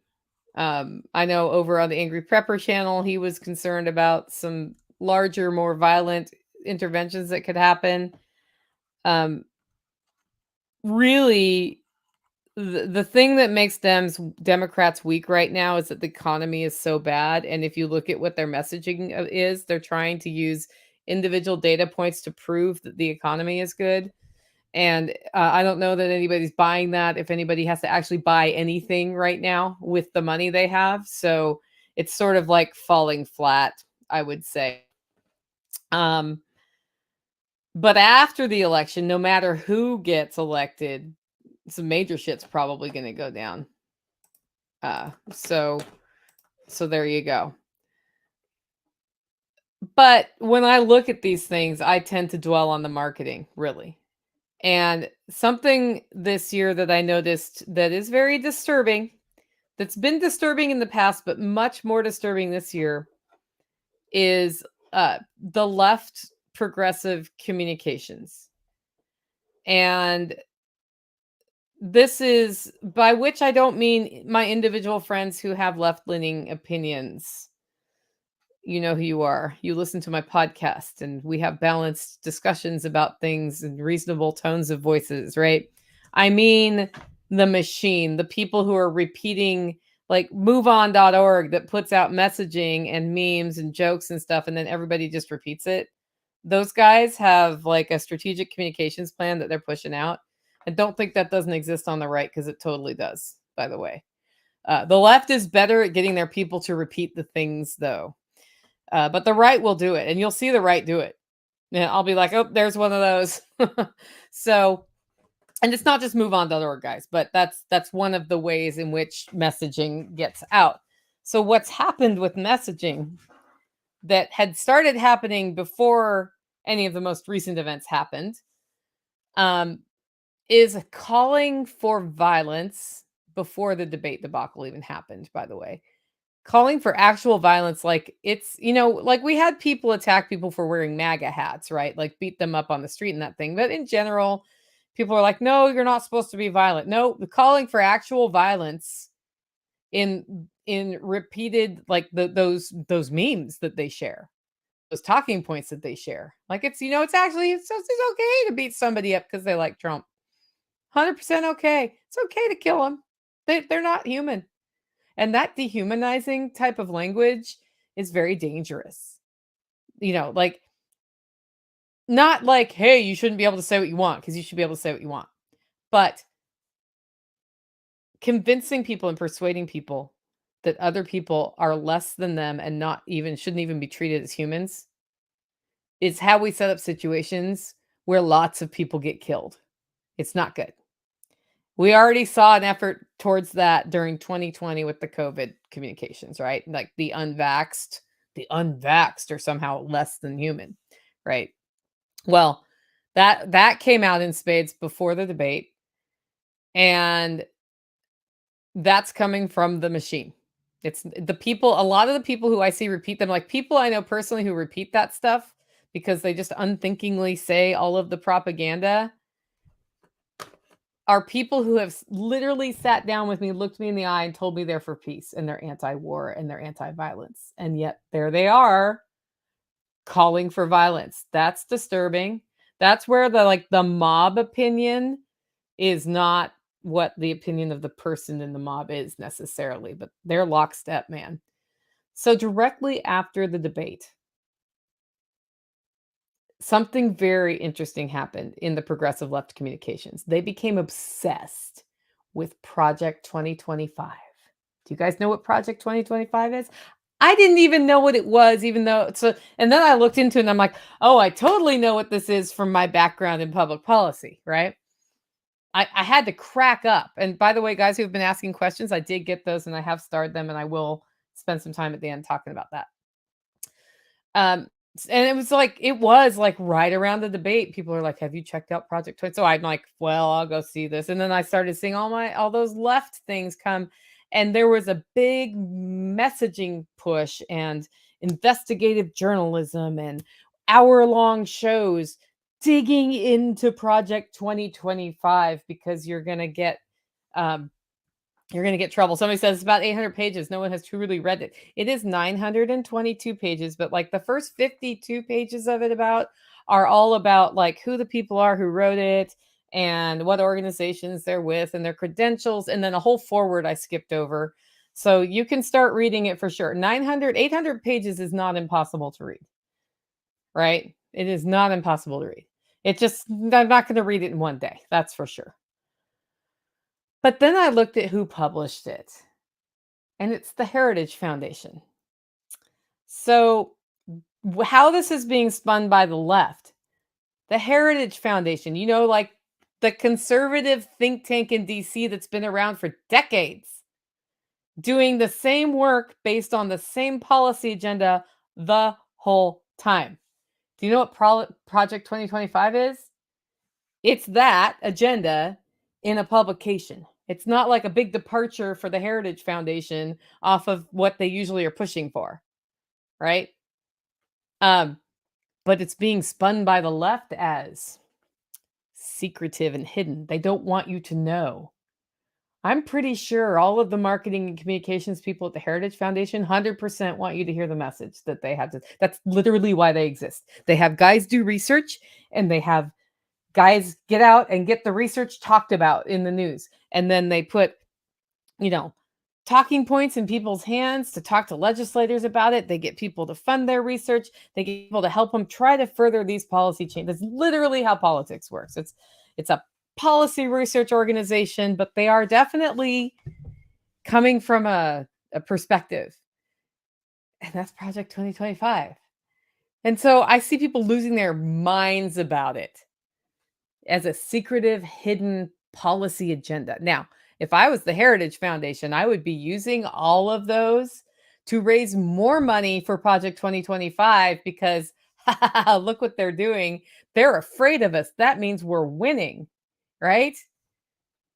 I know over on the Angry Prepper channel, he was concerned about some larger, more violent interventions that could happen. Really, the thing that makes Democrats weak right now is that the economy is so bad. And if you look at what their messaging is, they're trying to use individual data points to prove that the economy is good. And I don't know that anybody's buying that, if anybody has to actually buy anything right now with the money they have. So it's sort of like falling flat, I would say. But after the election, no matter who gets elected, some major shit's probably going to go down. So there you go. But when I look at these things, I tend to dwell on the marketing, really. And something this year that I noticed that is very disturbing, that's been disturbing in the past, but much more disturbing this year, is the left progressive communications. And this is, by which I don't mean my individual friends who have left-leaning opinions. You know who you are. You listen to my podcast and we have balanced discussions about things and reasonable tones of voices, right? I mean the machine, the people who are repeating, like MoveOn.org, that puts out messaging and memes and jokes and stuff, and then everybody just repeats it. Those guys have like a strategic communications plan that they're pushing out. I don't think that doesn't exist on the right because it totally does, by the way. The left is better at getting their people to repeat the things, though. But the right will do it, and you'll see the right do it. And I'll be like, oh, there's one of those. So, and it's not just MoveOn.org, guys, but that's one of the ways in which messaging gets out. So what's happened with messaging that had started happening before any of the most recent events happened, um, is calling for violence before the debate debacle even happened, by the way. Calling for actual violence, like it's, like we had people attack people for wearing MAGA hats, right? Like beat them up on the street and that thing. But in general, people are like, no, you're not supposed to be violent. No, the calling for actual violence in repeated, like those memes that they share, those talking points that they share. Like it's actually it's okay to beat somebody up because they like Trump. 100% okay. It's okay to kill them. They're not human. And that dehumanizing type of language is very dangerous. Like not like, hey, you shouldn't be able to say what you want because you should be able to say what you want. But convincing people and persuading people that other people are less than them and not even shouldn't even be treated as humans is how we set up situations where lots of people get killed. It's not good. We already saw an effort towards that during 2020 with the COVID communications, right? Like the unvaxxed are somehow less than human, right? Well, that came out in spades before the debate, and that's coming from the machine. It's the people, a lot of the people who I see repeat them, like people I know personally who repeat that stuff because they just unthinkingly say all of the propaganda, are people who have literally sat down with me, looked me in the eye, and told me they're for peace and they're anti-war and they're anti-violence. And yet there they are calling for violence. That's disturbing. That's where the mob opinion is not what the opinion of the person in the mob is necessarily, but they're lockstep, man. So directly after the debate, something very interesting happened in the progressive left communications. They became obsessed with Project 2025. Do you guys know what Project 2025 is? I didn't even know what it was, even though and then I looked into it and I'm like, oh, I totally know what this is from my background in public policy, right? I had to crack up. And by the way, guys who have been asking questions, I did get those and I have starred them and I will spend some time at the end talking about that. And it was like right around the debate. People are like, have you checked out Project 20? So I'm like, well, I'll go see this. And then I started seeing all those left things come. And there was a big messaging push and investigative journalism and hour-long shows digging into Project 2025 because you're gonna get trouble. Somebody says it's about 800 pages. No one has truly read it. It is 922 pages, but like the first 52 pages of it are all about like who the people are who wrote it and what organizations they're with and their credentials. And then a whole forward I skipped over. So you can start reading it for sure. 800 pages is not impossible to read, right? It is not impossible to read. I'm not going to read it in one day. That's for sure. But then I looked at who published it, and it's the Heritage Foundation. So, how this is being spun by the left, the Heritage Foundation, like the conservative think tank in DC that's been around for decades, doing the same work based on the same policy agenda the whole time. Do you know what Project 2025 is? It's that agenda in a publication. It's not like a big departure for the Heritage Foundation off of what they usually are pushing for, right? But it's being spun by the left as secretive and hidden. They don't want you to know. I'm pretty sure all of the marketing and communications people at the Heritage Foundation 100% want you to hear the message that they have to. That's literally why they exist. They have guys do research and they have guys get out and get the research talked about in the news. And then they put, talking points in people's hands to talk to legislators about it. They get people to fund their research. They get people to help them try to further these policy changes. That's literally how politics works. It's a policy research organization, but they are definitely coming from a perspective, and that's Project 2025. And so I see people losing their minds about it as a secretive, hidden policy agenda. Now, if I was the Heritage Foundation, I would be using all of those to raise more money for Project 2025 because look what they're doing. They're afraid of us. That means we're winning, right?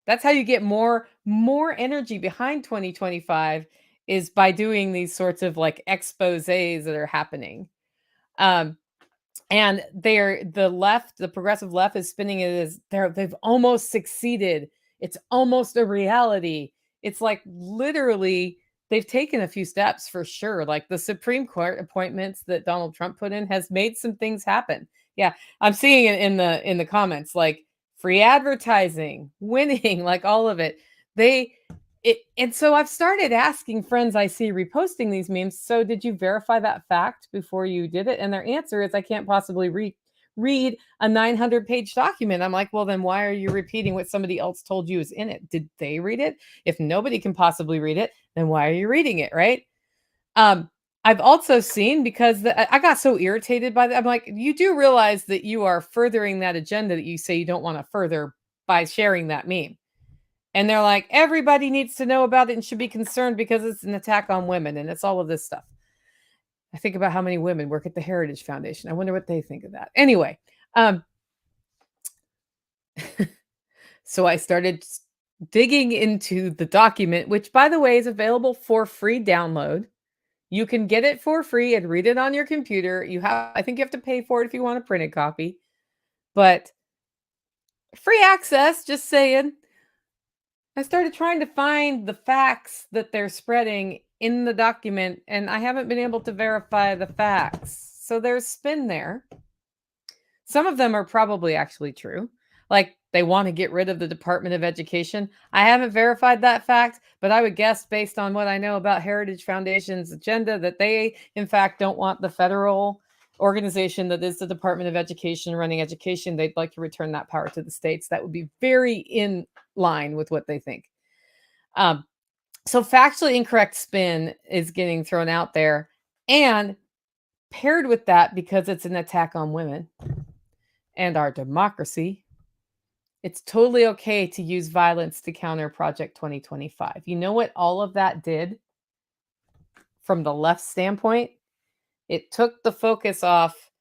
That's how you get more energy behind 2025 is by doing these sorts of like exposés that are happening. Um, and they're the left, the progressive left is spinning it as they've almost succeeded. It's almost a reality. It's like literally they've taken a few steps for sure. Like the Supreme Court appointments that Donald Trump put in has made some things happen. Yeah, I'm seeing it in the comments like free advertising, winning, like all of it. They and so I've started asking friends I see reposting these memes, "So did you verify that fact before you did it?" And their answer is, "I can't possibly read a 900-page document." I'm like, "Well, then why are you repeating what somebody else told you is in it? Did they read it? If nobody can possibly read it, then why are you reading it?" Right? Um, I've also seen because I got so irritated by that. I'm like, you do realize that you are furthering that agenda that you say you don't want to further by sharing that meme. And they're like, everybody needs to know about it and should be concerned because it's an attack on women and it's all of this stuff. I think about how many women work at the Heritage Foundation. I wonder what they think of that. Anyway, um, so I started digging into the document, which, by the way, is available for free download. You can get it for free and read it on your computer. I think you have to pay for it if you want a printed copy, but free access, just saying. I started trying to find the facts that they're spreading in the document, and I haven't been able to verify the facts. So there's spin there. Some of them are probably actually true. Like they want to get rid of the Department of Education. I haven't verified that fact, but I would guess based on what I know about Heritage Foundation's agenda that they, in fact, don't want the federal organization that is the Department of Education running education. They'd like to return that power to the states. That would be very in line with what they think. Um, so factually incorrect spin is getting thrown out there. And paired with that, because it's an attack on women and our democracy, it's totally okay to use violence to counter Project 2025. You know what all of that did from the left standpoint? It took the focus off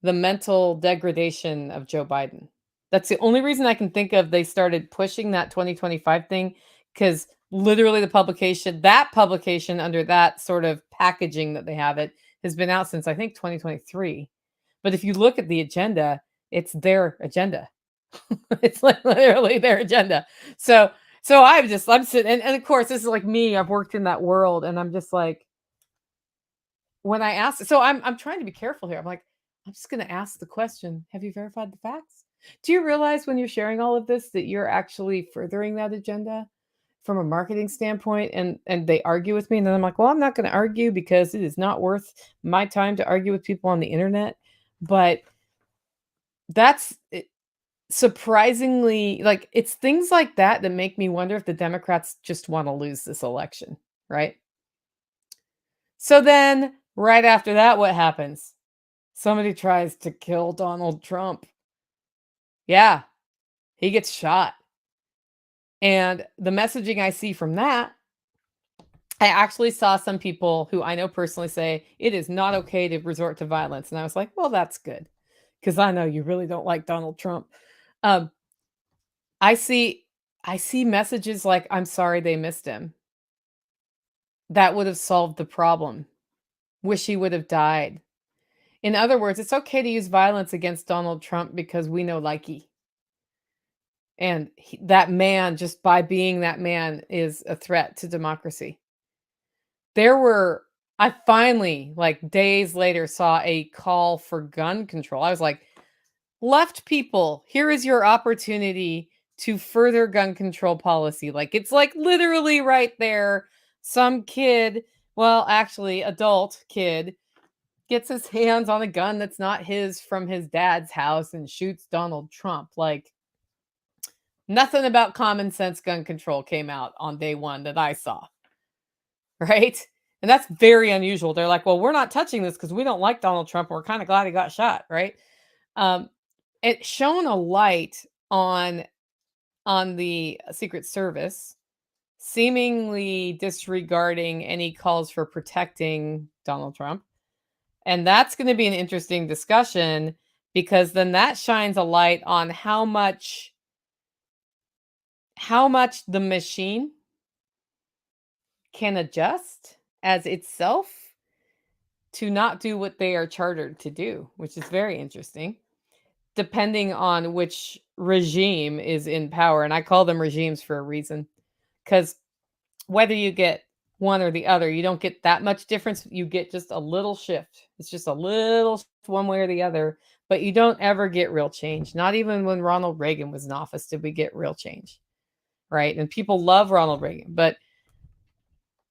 the mental degradation of Joe Biden. That's the only reason I can think of they started pushing that 2025 thing because literally that publication under that sort of packaging that they have it has been out since I think 2023. But if you look at the agenda, it's their agenda. It's like literally their agenda. So I'm sitting and of course this is like me. I've worked in that world and I'm just like when I ask so I'm trying to be careful here. I'm like, I'm just gonna ask the question, have you verified the facts? Do you realize when you're sharing all of this that you're actually furthering that agenda from a marketing standpoint? And they argue with me, and then I'm like, well, I'm not gonna argue because it is not worth my time to argue with people on the internet. But that's surprisingly like it's things like that that make me wonder if the Democrats just want to lose this election, right? So then right after that, what happens? Somebody tries to kill Donald Trump. Yeah, he gets shot. And the messaging I see from that, I actually saw some people who I know personally say it is not okay to resort to violence. And I was like, well, that's good. Because I know you really don't like Donald Trump. Um, I see I see messages like, I'm sorry they missed him. That would have solved the problem. Wish he would have died. In other words, it's okay to use violence against Donald Trump because we know likey. And that man, just by being that man, is a threat to democracy. There were, I finally, like days later, saw a call for gun control. I was like, left people, here is your opportunity to further gun control policy. Like, it's like literally right there. Some kid, well, actually, adult kid, gets his hands on a gun that's not his from his dad's house and shoots Donald Trump. Like, nothing about common sense gun control came out on day one that I saw, right? And that's very unusual. They're like, well, we're not touching this because we don't like Donald Trump. We're kind of glad he got shot, right? Um, it shone a light on the Secret Service seemingly disregarding any calls for protecting Donald Trump. And that's going to be an interesting discussion because then that shines a light on how much the machine can adjust as itself to not do what they are chartered to do, which is very interesting, depending on which regime is in power. And I call them regimes for a reason, because whether you get one or the other, you don't get that much difference. You get just a little shift. It's just a little shift one way or the other, but you don't ever get real change. Not even when Ronald Reagan was in office did we get real change, right? And people love Ronald Reagan, but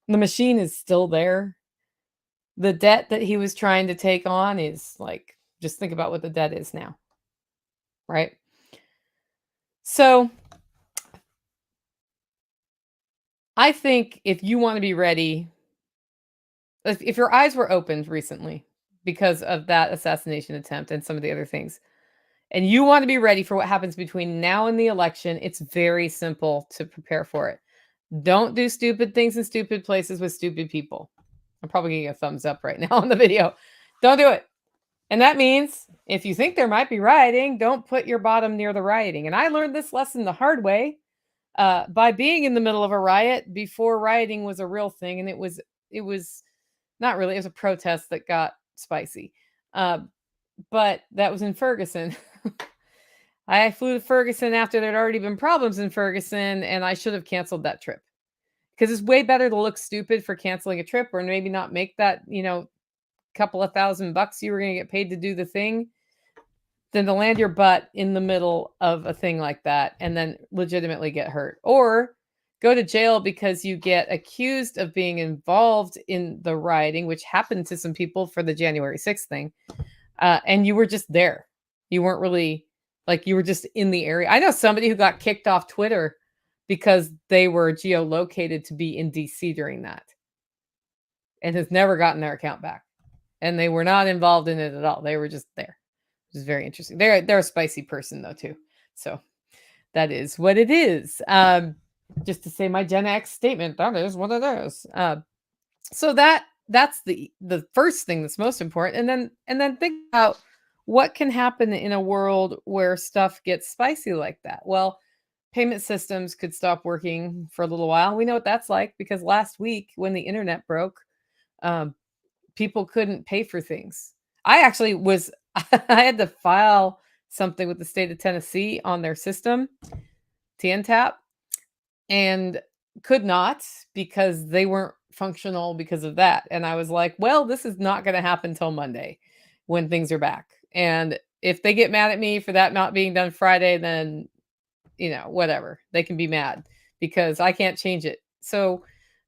the machine is still there. The debt that he was trying to take on is like, just think about what the debt is now, right? So I think if you want to be ready, if your eyes were opened recently because of that assassination attempt and some of the other things, and you want to be ready for what happens between now and the election, it's very simple to prepare for it. Don't do stupid things in stupid places with stupid people. I'm probably getting a thumbs up right now on the video. Don't do it. And that means if you think there might be rioting, don't put your bottom near the rioting. And I learned this lesson the hard way by being in the middle of a riot before rioting was a real thing. And it was not really, it was a protest that got spicy. But that was in Ferguson. I flew to Ferguson after there'd already been problems in Ferguson, and I should have canceled that trip. Because it's way better to look stupid for canceling a trip or maybe not make that, couple of $1,000 you were going to get paid to do the thing than to land your butt in the middle of a thing like that and then legitimately get hurt. Or go to jail because you get accused of being involved in the rioting, which happened to some people for the January 6th thing. And you were just there. You weren't really, like, you were just in the area. I know somebody who got kicked off Twitter because they were geolocated to be in DC during that and has never gotten their account back. And they were not involved in it at all. They were just there, which is very interesting. They're a spicy person though too. So that is what it is. Just to say my Gen X statement, that is what it is. So that's the first thing that's most important. And then think about what can happen in a world where stuff gets spicy like that. Well, payment systems could stop working for a little while. We know what that's like because last week when the internet broke, people couldn't pay for things. I actually was, I had to file something with the state of Tennessee on their system, TNTAP, and could not because they weren't functional because of that. And I was like, well, this is not going to happen till Monday when things are back. And if they get mad at me for that not being done Friday, then, whatever, they can be mad because I can't change it. So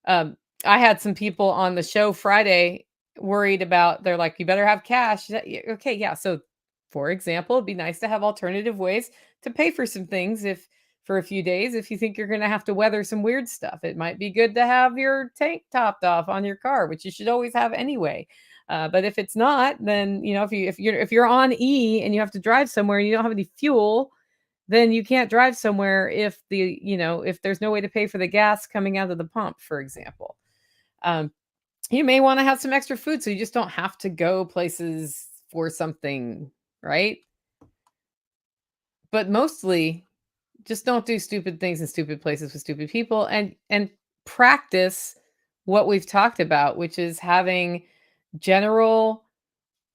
I had some people on the show Friday worried about, they're like, you better have cash. Okay, yeah. So for example, it'd be nice to have alternative ways to pay for some things for a few days if you think you're going to have to weather some weird stuff. It might be good to have your tank topped off on your car, which you should always have anyway. But if it's not, then if you're on E and you have to drive somewhere and you don't have any fuel, then you can't drive somewhere if if there's no way to pay for the gas coming out of the pump, for example. You may want to have some extra food so you just don't have to go places for something, right? But mostly just don't do stupid things in stupid places with stupid people and practice what we've talked about, which is having general,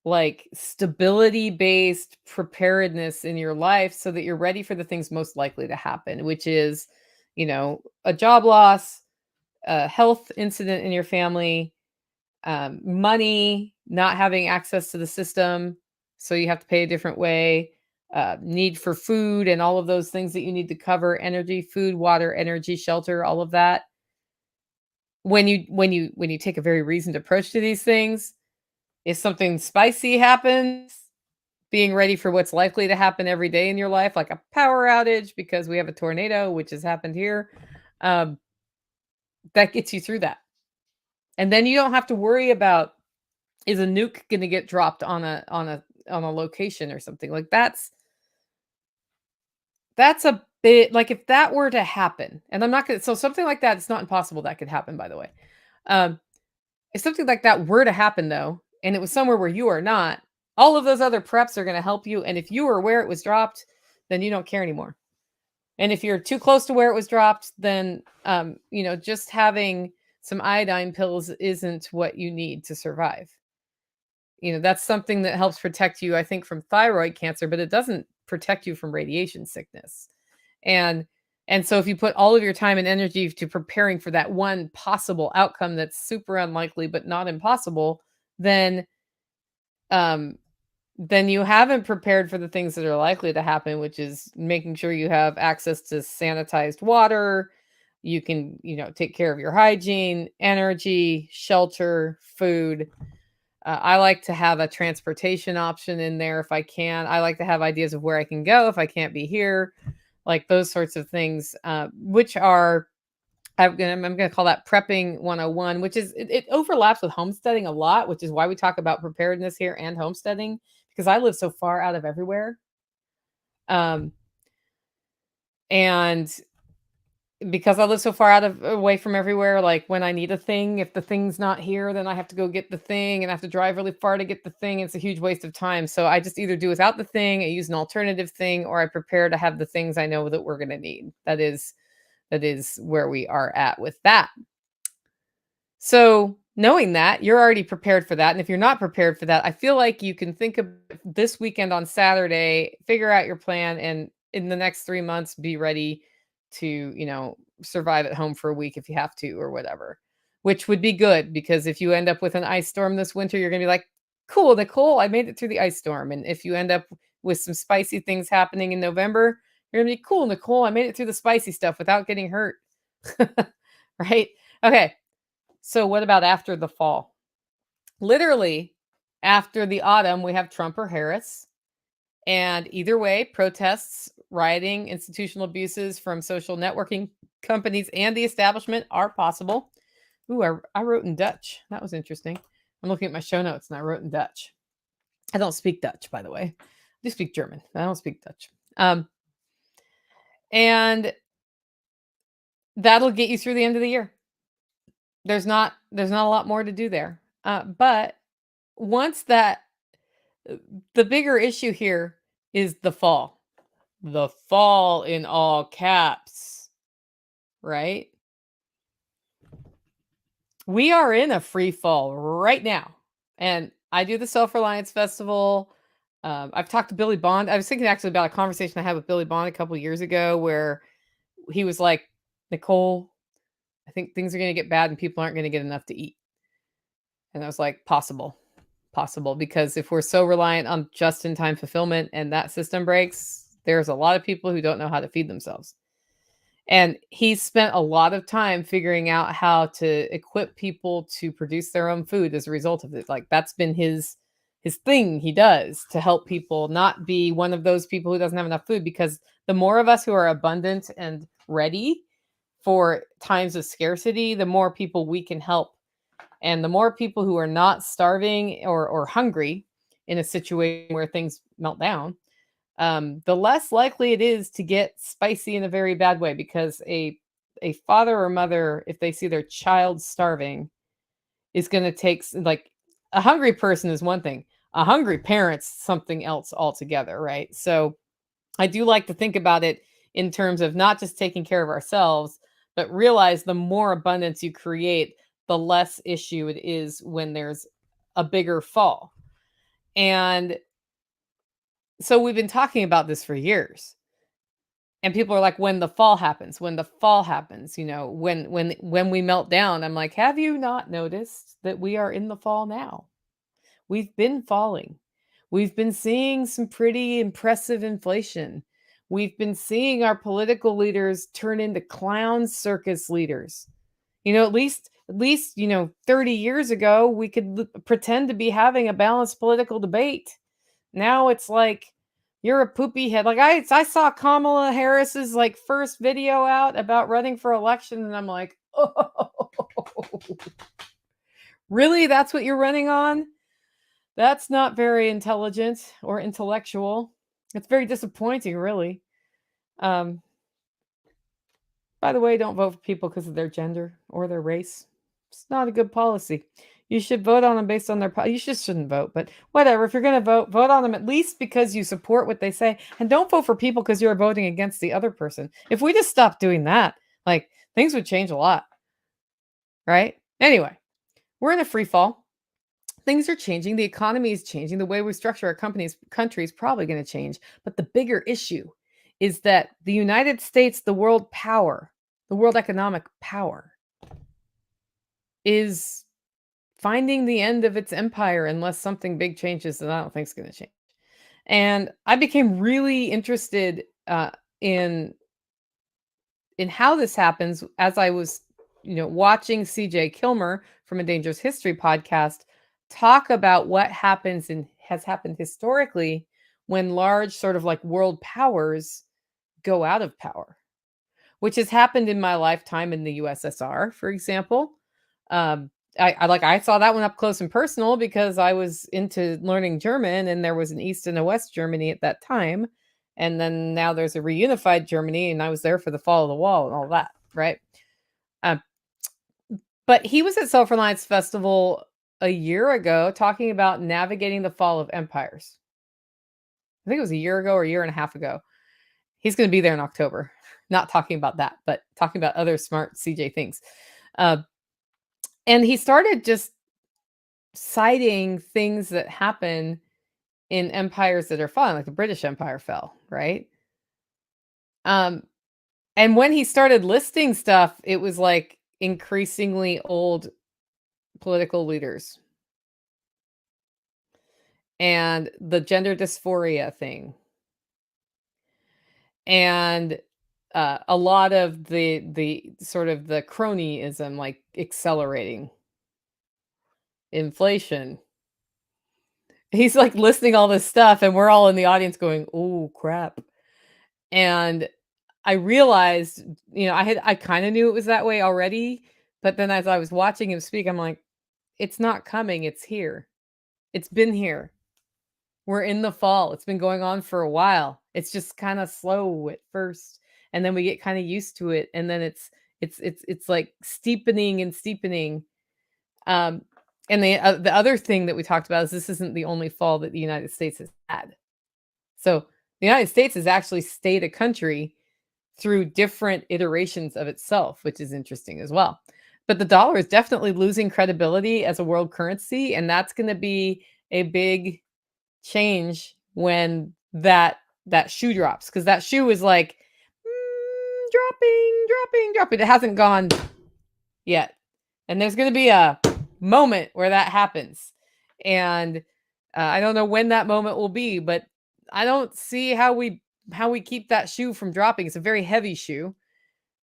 like, stability based preparedness in your life so that you're ready for the things most likely to happen, which is, a job loss, a health incident in your family, money, not having access to the system, so you have to pay a different way, need for food and all of those things that you need to cover, energy, food, water, energy, shelter, all of that. When you take a very reasoned approach to these things, if something spicy happens, being ready for what's likely to happen every day in your life, like a power outage because we have a tornado, which has happened here, um, that gets you through that. And then you don't have to worry about, is a nuke going to get dropped on a location or something. Like that's a bit, like if that were to happen, and I'm not going to, so something like that, it's not impossible that could happen, by the way. Um, if something like that were to happen though, and it was somewhere where you are not, all of those other preps are going to help you. And if you were where it was dropped, then you don't care anymore. And if you're too close to where it was dropped, then just having some iodine pills isn't what you need to survive. That's something that helps protect you, I think, from thyroid cancer, but it doesn't protect you from radiation sickness. And and so if you put all of your time and energy to preparing for that one possible outcome that's super unlikely but not impossible, then um then you haven't prepared for the things that are likely to happen, which is making sure you have access to sanitized water, you can, take care of your hygiene, energy, shelter, food. I like to have a transportation option in there if I can. I like to have ideas of where I can go if I can't be here, like those sorts of things, which are, I'm gonna call that prepping 101, which is, it overlaps with homesteading a lot, which is why we talk about preparedness here and homesteading, because I live so far out of everywhere. Um, and because I live so far out of away from everywhere, like when I need a thing, if the thing's not here, then I have to go get the thing and I have to drive really far to get the thing. It's a huge waste of time. So I just either do without the thing, I use an alternative thing, or I prepare to have the things I know that we're going to need. That is where we are at with that. So knowing that, you're already prepared for that. And if you're not prepared for that, I feel like you can think of this weekend on Saturday, figure out your plan, and in the next 3 months, be ready to, survive at home for a week if you have to or whatever, which would be good because if you end up with an ice storm this winter, you're going to be like, cool, Nicole, I made it through the ice storm. And if you end up with some spicy things happening in November, you're going to be cool, Nicole, I made it through the spicy stuff without getting hurt. Right? Okay. So what about after the fall? Literally, after the autumn, we have Trump or Harris. And either way, protests, rioting, institutional abuses from social networking companies and the establishment are possible. Ooh, I wrote in Dutch. That was interesting. I'm looking at my show notes and I wrote in Dutch. I don't speak Dutch, by the way. I do speak German. I don't speak Dutch. And that'll get you through the end of the year. There's not a lot more to do there. But once that, the bigger issue here is the fall. The fall in all caps, right? We are in a free fall right now. And I do the Self Reliance Festival. I've talked to Billy Bond. I was thinking actually about a conversation I had with Billy Bond a couple years ago where he was like, Nicole, I think things are going to get bad and people aren't going to get enough to eat. And I was like, possible, because if we're so reliant on just in time fulfillment and that system breaks, there's a lot of people who don't know how to feed themselves. And he's spent a lot of time figuring out how to equip people to produce their own food as a result of it. Like that's been his thing he does to help people not be one of those people who doesn't have enough food, because the more of us who are abundant and ready for times of scarcity, the more people we can help. And the more people who are not starving or hungry in a situation where things melt down, the less likely it is to get spicy in a very bad way, because a father or mother, if they see their child starving, is going to take, like, a hungry person is one thing, a hungry parent's something else altogether, right? So I do like to think about it in terms of not just taking care of ourselves, but realize the more abundance you create, the less issue it is when there's a bigger fall. And so we've been talking about this for years. And people are like, when the fall happens, when the fall happens, when we melt down, I'm like, have you not noticed that we are in the fall now? We've been falling. We've been seeing some pretty impressive inflation. We've been seeing our political leaders turn into clown circus leaders. At least, 30 years ago, we could pretend to be having a balanced political debate. Now it's like you're a poopy head. Like I saw Kamala Harris's like first video out about running for election, and I'm like, oh, really? That's what you're running on? That's not very intelligent or intellectual. It's very disappointing, really. Um, by the way, don't vote for people because of their gender or their race. It's not a good policy. You should vote on them based on their you just shouldn't vote, but whatever. If you're going to vote, vote on them at least because you support what they say, and don't vote for people because you're voting against the other person. If we just stopped doing that, like things would change a lot, right? Anyway, we're in a free fall. Things are changing. The economy is changing. The way we structure our country is probably going to change. But the bigger issue is that the United States, the world power, the world economic power, is finding the end of its empire unless something big changes, and I don't think it's going to change. And I became really interested in how this happens as I was, watching CJ Kilmer from a Dangerous History podcast talk about what happens and has happened historically when large sort of like world powers go out of power, which has happened in my lifetime in the USSR, for example. Um, I saw that one up close and personal because I was into learning German, and there was an East and a West Germany at that time, and then now there's a reunified Germany, and I was there for the fall of the wall and all that, right? Um, but he was at Self Reliance Festival a year ago talking about navigating the fall of empires. I think it was a year ago or a year and a half ago. He's going to be there in October. Not talking about that, but talking about other smart CJ things. Uh, and he started just citing things that happen in empires that are falling, like the British Empire fell, right? Um, and when he started listing stuff, it was like increasingly old political leaders and the gender dysphoria thing and a lot of the sort of the cronyism, like accelerating inflation. He's like listing all this stuff, and we're all in the audience going, "Oh crap!" And I realized, I kind of knew it was that way already, but then as I was watching him speak, I'm like, "It's not coming. It's here. It's been here. We're in the fall. It's been going on for a while. It's just kind of slow at first, and then we get kind of used to it, and then it's like steepening and steepening. Um, and the other thing that we talked about is this isn't the only fall that the United States has had. So the United States has actually stayed a country through different iterations of itself, which is interesting as well. But the dollar is definitely losing credibility as a world currency, and that's going to be a big change when that shoe drops, because that shoe is like dropping. It hasn't gone yet, and there's going to be a moment where that happens, and I don't know when that moment will be, but I don't see how we keep that shoe from dropping. It's a very heavy shoe,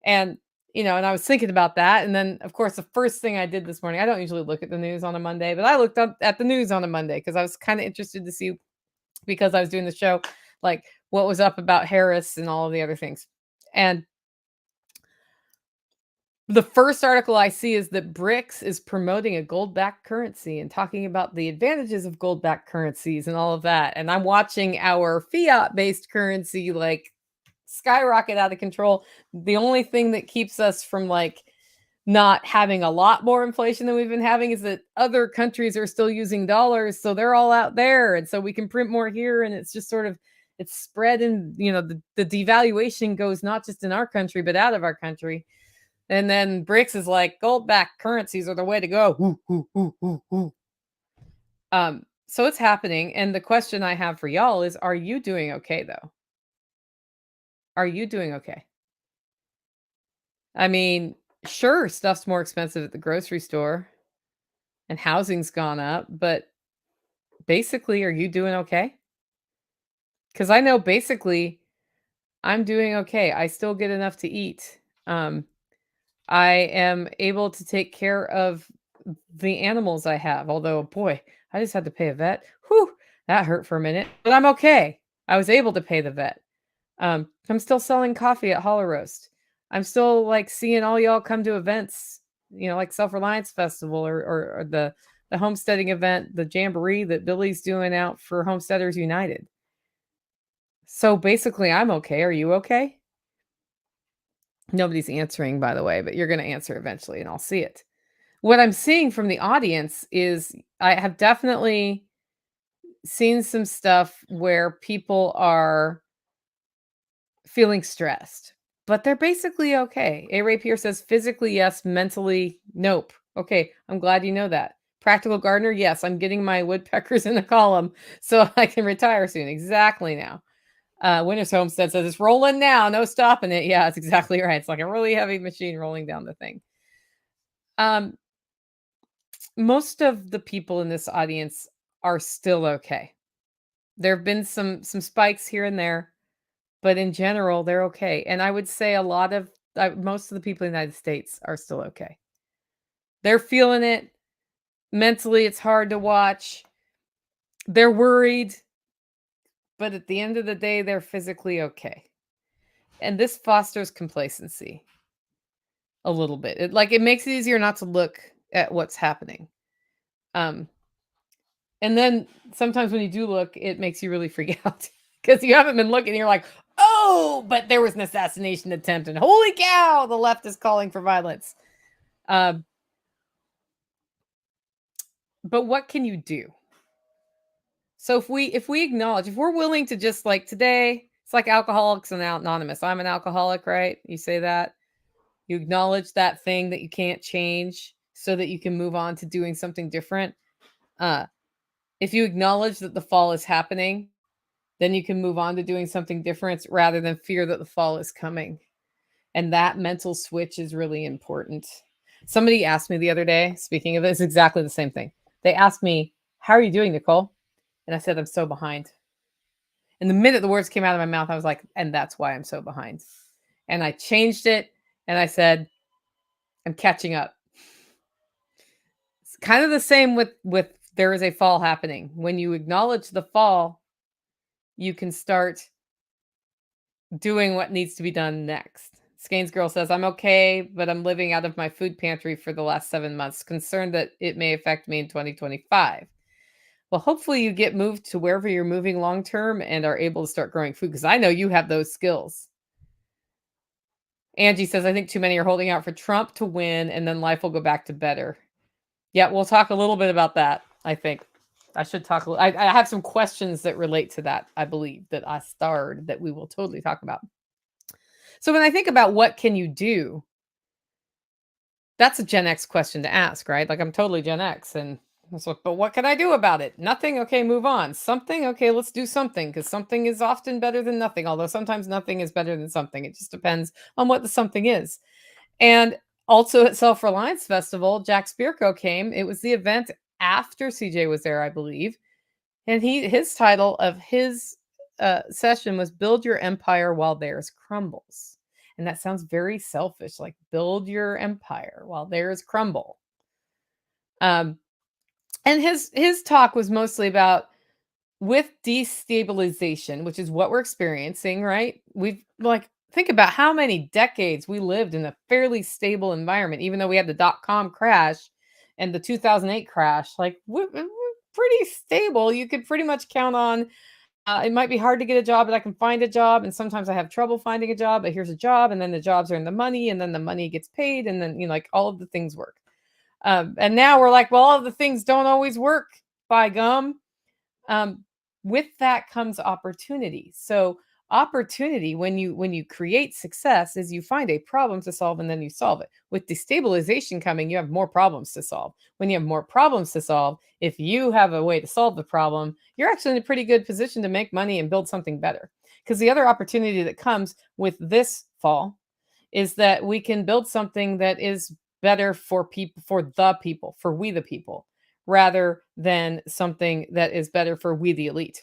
and and I was thinking about that, and then of course the first thing I did this morning. I don't usually look at the news on a Monday, but I looked up at the news on a Monday because I was kind of interested to see, because I was doing the show, like what was up about Harris and all of the other things. And the first article I see is that BRICS is promoting a gold-backed currency and talking about the advantages of gold-backed currencies and all of that. And I'm watching our fiat-based currency like skyrocket out of control. The only thing that keeps us from like not having a lot more inflation than we've been having is that other countries are still using dollars, so they're all out there, and so we can print more here, and it's just sort of it's spread, and the devaluation goes not just in our country but out of our country. And then BRICS is like gold-backed currencies are the way to go. Woo, woo, woo, woo, woo. So it's happening, and the question I have for y'all is, are you doing okay though? Are you doing okay? I mean, sure, stuff's more expensive at the grocery store and housing's gone up, but Basically, are you doing okay? Because I know basically I'm doing okay. I still get enough to eat. Um, I am able to take care of the animals I have, although, boy, I just had to pay a vet. Whew, that hurt for a minute, but I'm okay. I was able to pay the vet. I'm still selling coffee at Hollow Roast. I'm still like seeing all y'all come to events, like Self Reliance Festival or the homesteading event, the jamboree that Billy's doing out for Homesteaders United. So basically, I'm okay. Are you okay? Nobody's answering, by the way, but you're going to answer eventually, and I'll see it. What I'm seeing from the audience is I have definitely seen some stuff where people are feeling stressed, but they're basically okay. A. Ray Pierce says physically, yes, mentally, nope. Okay, I'm glad you know that. Practical gardener, yes, I'm getting my woodpeckers in the column so I can retire soon. Exactly now. Winter's Homestead says it's rolling now, no stopping it. Yeah, that's exactly right. It's like a really heavy machine rolling down the thing. Um, most of the people in this audience are still okay. There have been some spikes here and there, but in general, they're okay. And I would say a lot of most of the people in the United States are still okay. They're feeling it mentally. It's hard to watch. They're worried, but at the end of the day, they're physically okay. And this fosters complacency a little bit. It makes it easier not to look at what's happening. Um, and then sometimes when you do look, it makes you really freak out because you haven't been looking. And you're like, oh, but there was an assassination attempt, and holy cow, the left is calling for violence. Um, but what can you do? So if we acknowledge, if we're willing to just like today, it's like Alcoholics Anonymous. I'm an alcoholic, right? You say that. You acknowledge that thing that you can't change so that you can move on to doing something different. Uh, if you acknowledge that the fall is happening, then you can move on to doing something different rather than fear that the fall is coming. And that mental switch is really important. Somebody asked me the other day, speaking of this, exactly the same thing. They asked me, how are you doing, Nicole? And I said, I'm so behind. And the minute the words came out of my mouth, I was like, and that's why I'm so behind. And I changed it and I said, I'm catching up. It's kind of the same with there is a fall happening. When you acknowledge the fall, you can start doing what needs to be done next. Skane's girl says, I'm okay, but I'm living out of my food pantry for the last 7 months, concerned that it may affect me in 2025. Well, hopefully you get moved to wherever you're moving long term and are able to start growing food because I know you have those skills. Angie says, I think too many are holding out for Trump to win and then life will go back to better. Yeah, we'll talk a little bit about that, I think. I should talk. I have some questions that relate to that, I believe, that I starred that we will totally talk about. So when I think about what can you do, that's a Gen X question to ask, right? Like I'm totally Gen X and so, but what can I do about it? Nothing. Okay, move on. Something. Okay, let's do something because something is often better than nothing. Although sometimes nothing is better than something. It just depends on what the something is. And also at Self Reliance Festival, Jack Spirko came. It was the event after CJ was there, I believe. And his title of his session was "Build Your Empire While Theirs Crumbles," and that sounds very selfish, like build your empire while theirs crumble. Um, and his talk was mostly about with destabilization, which is what we're experiencing, right? We've like think about how many decades we lived in a fairly stable environment, even though we had the dot-com crash and the 2008 crash. Like we're pretty stable. You could pretty much count on. It might be hard to get a job, but I can find a job, and sometimes I have trouble finding a job. But here's a job, and then the jobs earn the money, and then the money gets paid, and then like all of the things work. And now we're like, well, all of the things don't always work. By gum. Um, with that comes opportunity. So opportunity when you create success is you find a problem to solve and then you solve it. With destabilization coming, you have more problems to solve. When you have more problems to solve, if you have a way to solve the problem, you're actually in a pretty good position to make money and build something better. Because the other opportunity that comes with this fall is that we can build something that is better for people, for the people, for we the people, rather than something that is better for we the elite.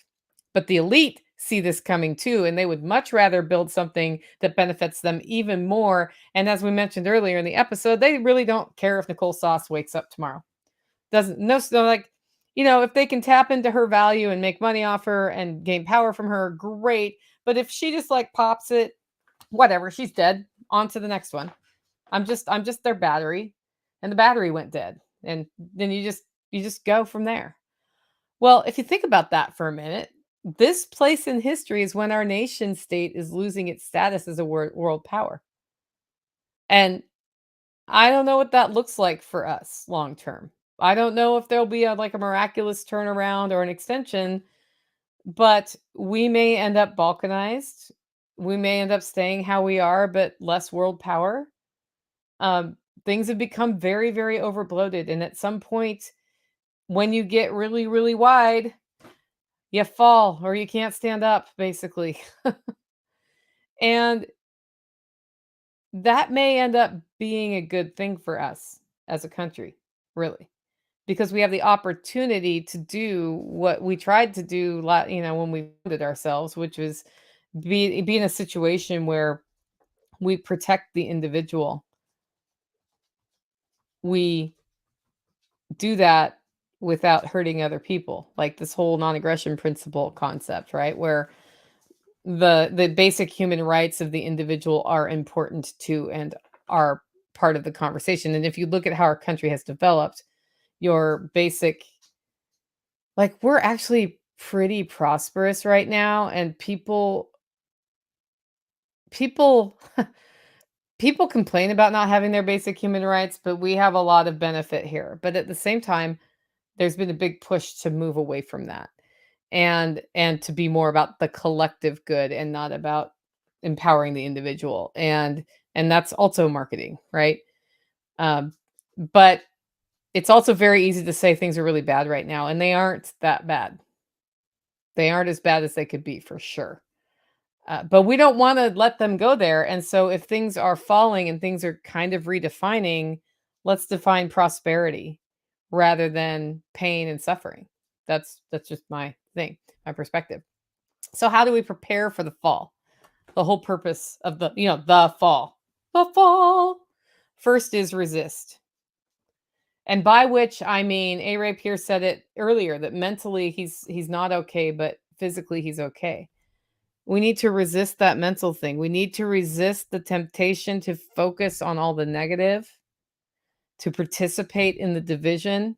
But the elite see this coming too, and they would much rather build something that benefits them even more. And as we mentioned earlier in the episode, they really don't care if Nicole Sauce wakes up tomorrow. Doesn't no so like, if they can tap into her value and make money off her and gain power from her, great. But if she just like pops it, whatever, she's dead. On to the next one. I'm just their battery, and the battery went dead. And then you just go from there. Well, if you think about that for a minute, this place in history is when our nation state is losing its status as a world power. And I don't know what that looks like for us long term. I don't know if there'll be like a miraculous turnaround or an extension, but we may end up balkanized. We may end up staying how we are, but less world power. Um, Things have become very, very overbloated. And at some point, when you get really, really wide, you fall or you can't stand up, basically. And that may end up being a good thing for us as a country, really, because we have the opportunity to do what we tried to do, when we founded ourselves, which was be in a situation where we protect the individual. We do that without hurting other people, like this whole non-aggression principle concept, right? Where the basic human rights of the individual are important too and are part of the conversation. And if you look at how our country has developed, your basic we're actually pretty prosperous right now, and people people complain about not having their basic human rights, but we have a lot of benefit here. But at the same time, there's been a big push to move away from that and to be more about the collective good and not about empowering the individual. And that's also marketing, right? Um, but it's also very easy to say things are really bad right now, and they aren't that bad. They aren't as bad as they could be for sure. But we don't want to let them go there. And so if things are falling and things are kind of redefining, let's define prosperity rather than pain and suffering. That's just my thing, my perspective. So how do we prepare for the fall? The whole purpose of the fall. The fall. First is resist. And by which I mean A. Ray Pierce said it earlier that mentally he's not okay, but physically he's okay. We need to resist that mental thing. We need to resist the temptation to focus on all the negative, to participate in the division,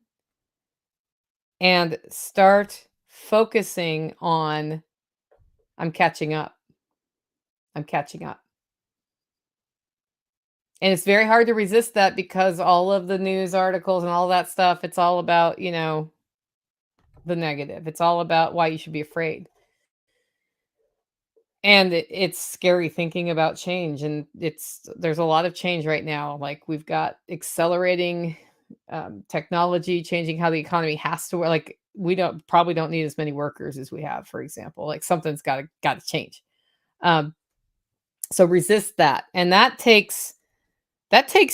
and start focusing on I'm catching up. I'm catching up. And it's very hard to resist that because all of the news articles and all that stuff, it's all about, the negative. It's all about why you should be afraid. And it's scary thinking about change, and there's a lot of change right now. Like we've got accelerating technology changing how the economy has to work. Like we don't need as many workers as we have, for example. Like something's got to change. Um, so resist that, and that takes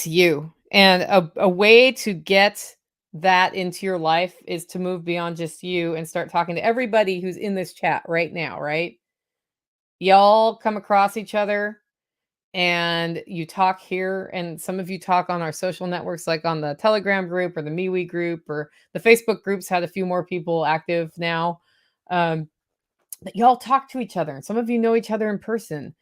you. And a way to get that into your life is to move beyond just you and start talking to everybody who's in this chat right now. Right? Y'all come across each other and you talk here, and some of you talk on our social networks like on the Telegram group or the MeWe group, or the Facebook groups had a few more people active now. But y'all talk to each other, and some of you know each other in person.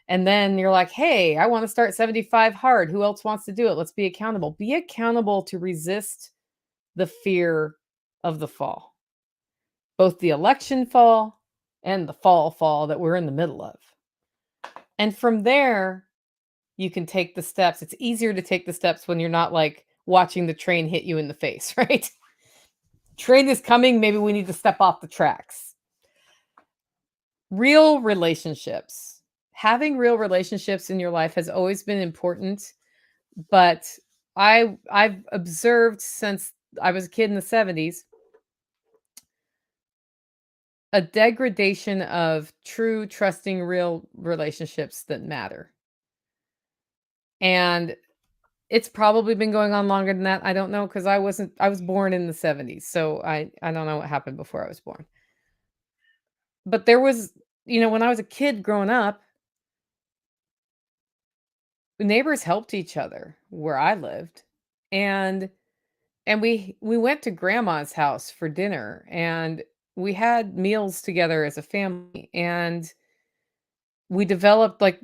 And then you're like, hey, I want to start 75 hard. Who else wants to do it? Let's be accountable. Be accountable to resist the fear of the fall, both the election fall and the fall that we're in the middle of. And from there, you can take the steps. It's easier to take the steps when you're not like watching the train hit you in the face, right? Train is coming. Maybe we need to step off the tracks. Real relationships. Having real relationships in your life has always been important, but I've observed since I was a kid in the 70s a degradation of true, trusting, real relationships that matter. And It's probably been going on longer than that. I don't know because I was born in the '70s, so I don't know what happened before I was born. But there was, when I was a kid growing up, neighbors helped each other where I lived. And we went to grandma's house for dinner, and we had meals together as a family, and we developed, like,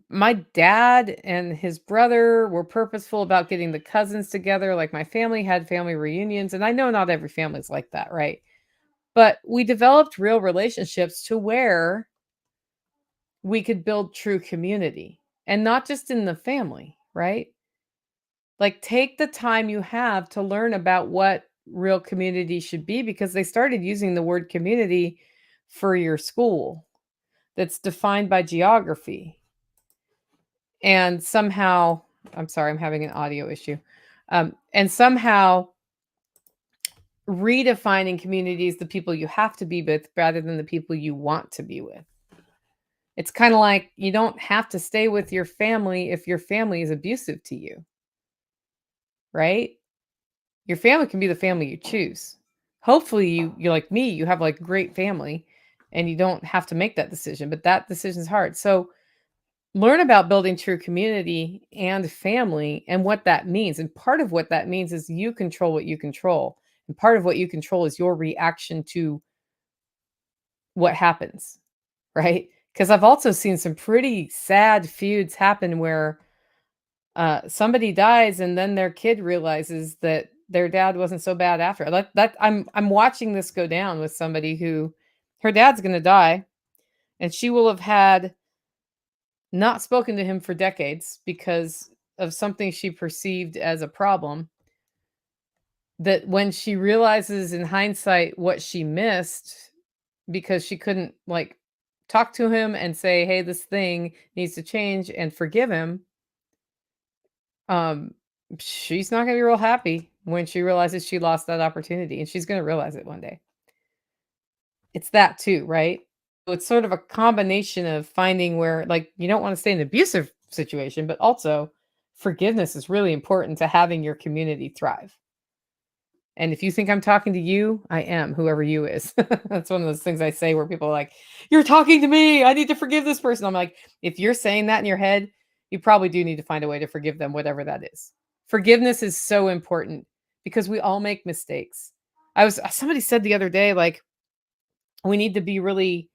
my dad and his brother were purposeful about getting the cousins together, like, my family had family reunions, and I know not every family's like that, right? But we developed real relationships to where we could build true community, and not just in the family, right? Like, take the time you have to learn about what real community should be, because they started using the word community for your school that's defined by geography. And somehow, I'm sorry, I'm having an audio issue. And somehow redefining communities, the people you have to be with rather than the people you want to be with. It's kind of like you don't have to stay with your family if your family is abusive to you, right? Your family can be the family you choose. Hopefully you're like me, you have like great family and you don't have to make that decision, but that decision is hard. So learn about building true community and family and what that means. And part of what that means is you control what you control. And part of what you control is your reaction to what happens, right? Because I've also seen some pretty sad feuds happen where somebody dies and then their kid realizes that their dad wasn't so bad after. That I'm watching this go down with somebody who her dad's going to die, and she will have had not spoken to him for decades because of something she perceived as a problem, that when she realizes in hindsight what she missed because she couldn't, like, talk to him and say, "Hey, this thing needs to change," and forgive him, um, she's not gonna be real happy when she realizes she lost that opportunity, and she's gonna realize it one day. It's that too, right? So it's sort of a combination of finding where, like, you don't wanna stay in an abusive situation, but also forgiveness is really important to having your community thrive. And if you think I'm talking to you, I am, whoever you is. That's one of those things I say where people are like, "You're talking to me. I need to forgive this person." I'm like, if you're saying that in your head, you probably do need to find a way to forgive them, whatever that is. Forgiveness is so important because we all make mistakes. Somebody said the other day, like, we need to be really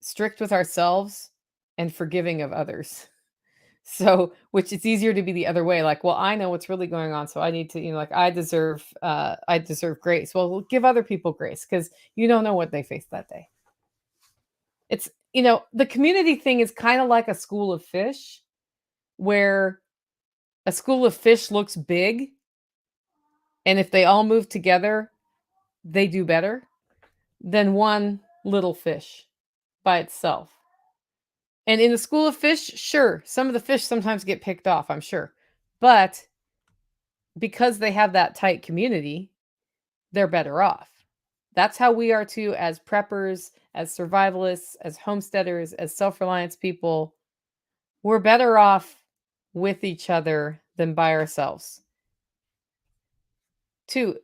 strict with ourselves and forgiving of others. So, which it's easier to be the other way, like, well, I know what's really going on, so I need to, like, I deserve grace. Well, we'll give other people grace because you don't know what they faced that day. It's, the community thing is kind of like a school of fish, where a school of fish looks big, and if they all move together, they do better than one little fish by itself. And in the school of fish, sure, some of the fish sometimes get picked off, I'm sure. But because they have that tight community, they're better off. That's how we are too, as preppers, as survivalists, as homesteaders, as self-reliance people. We're better off with each other than by ourselves. Two,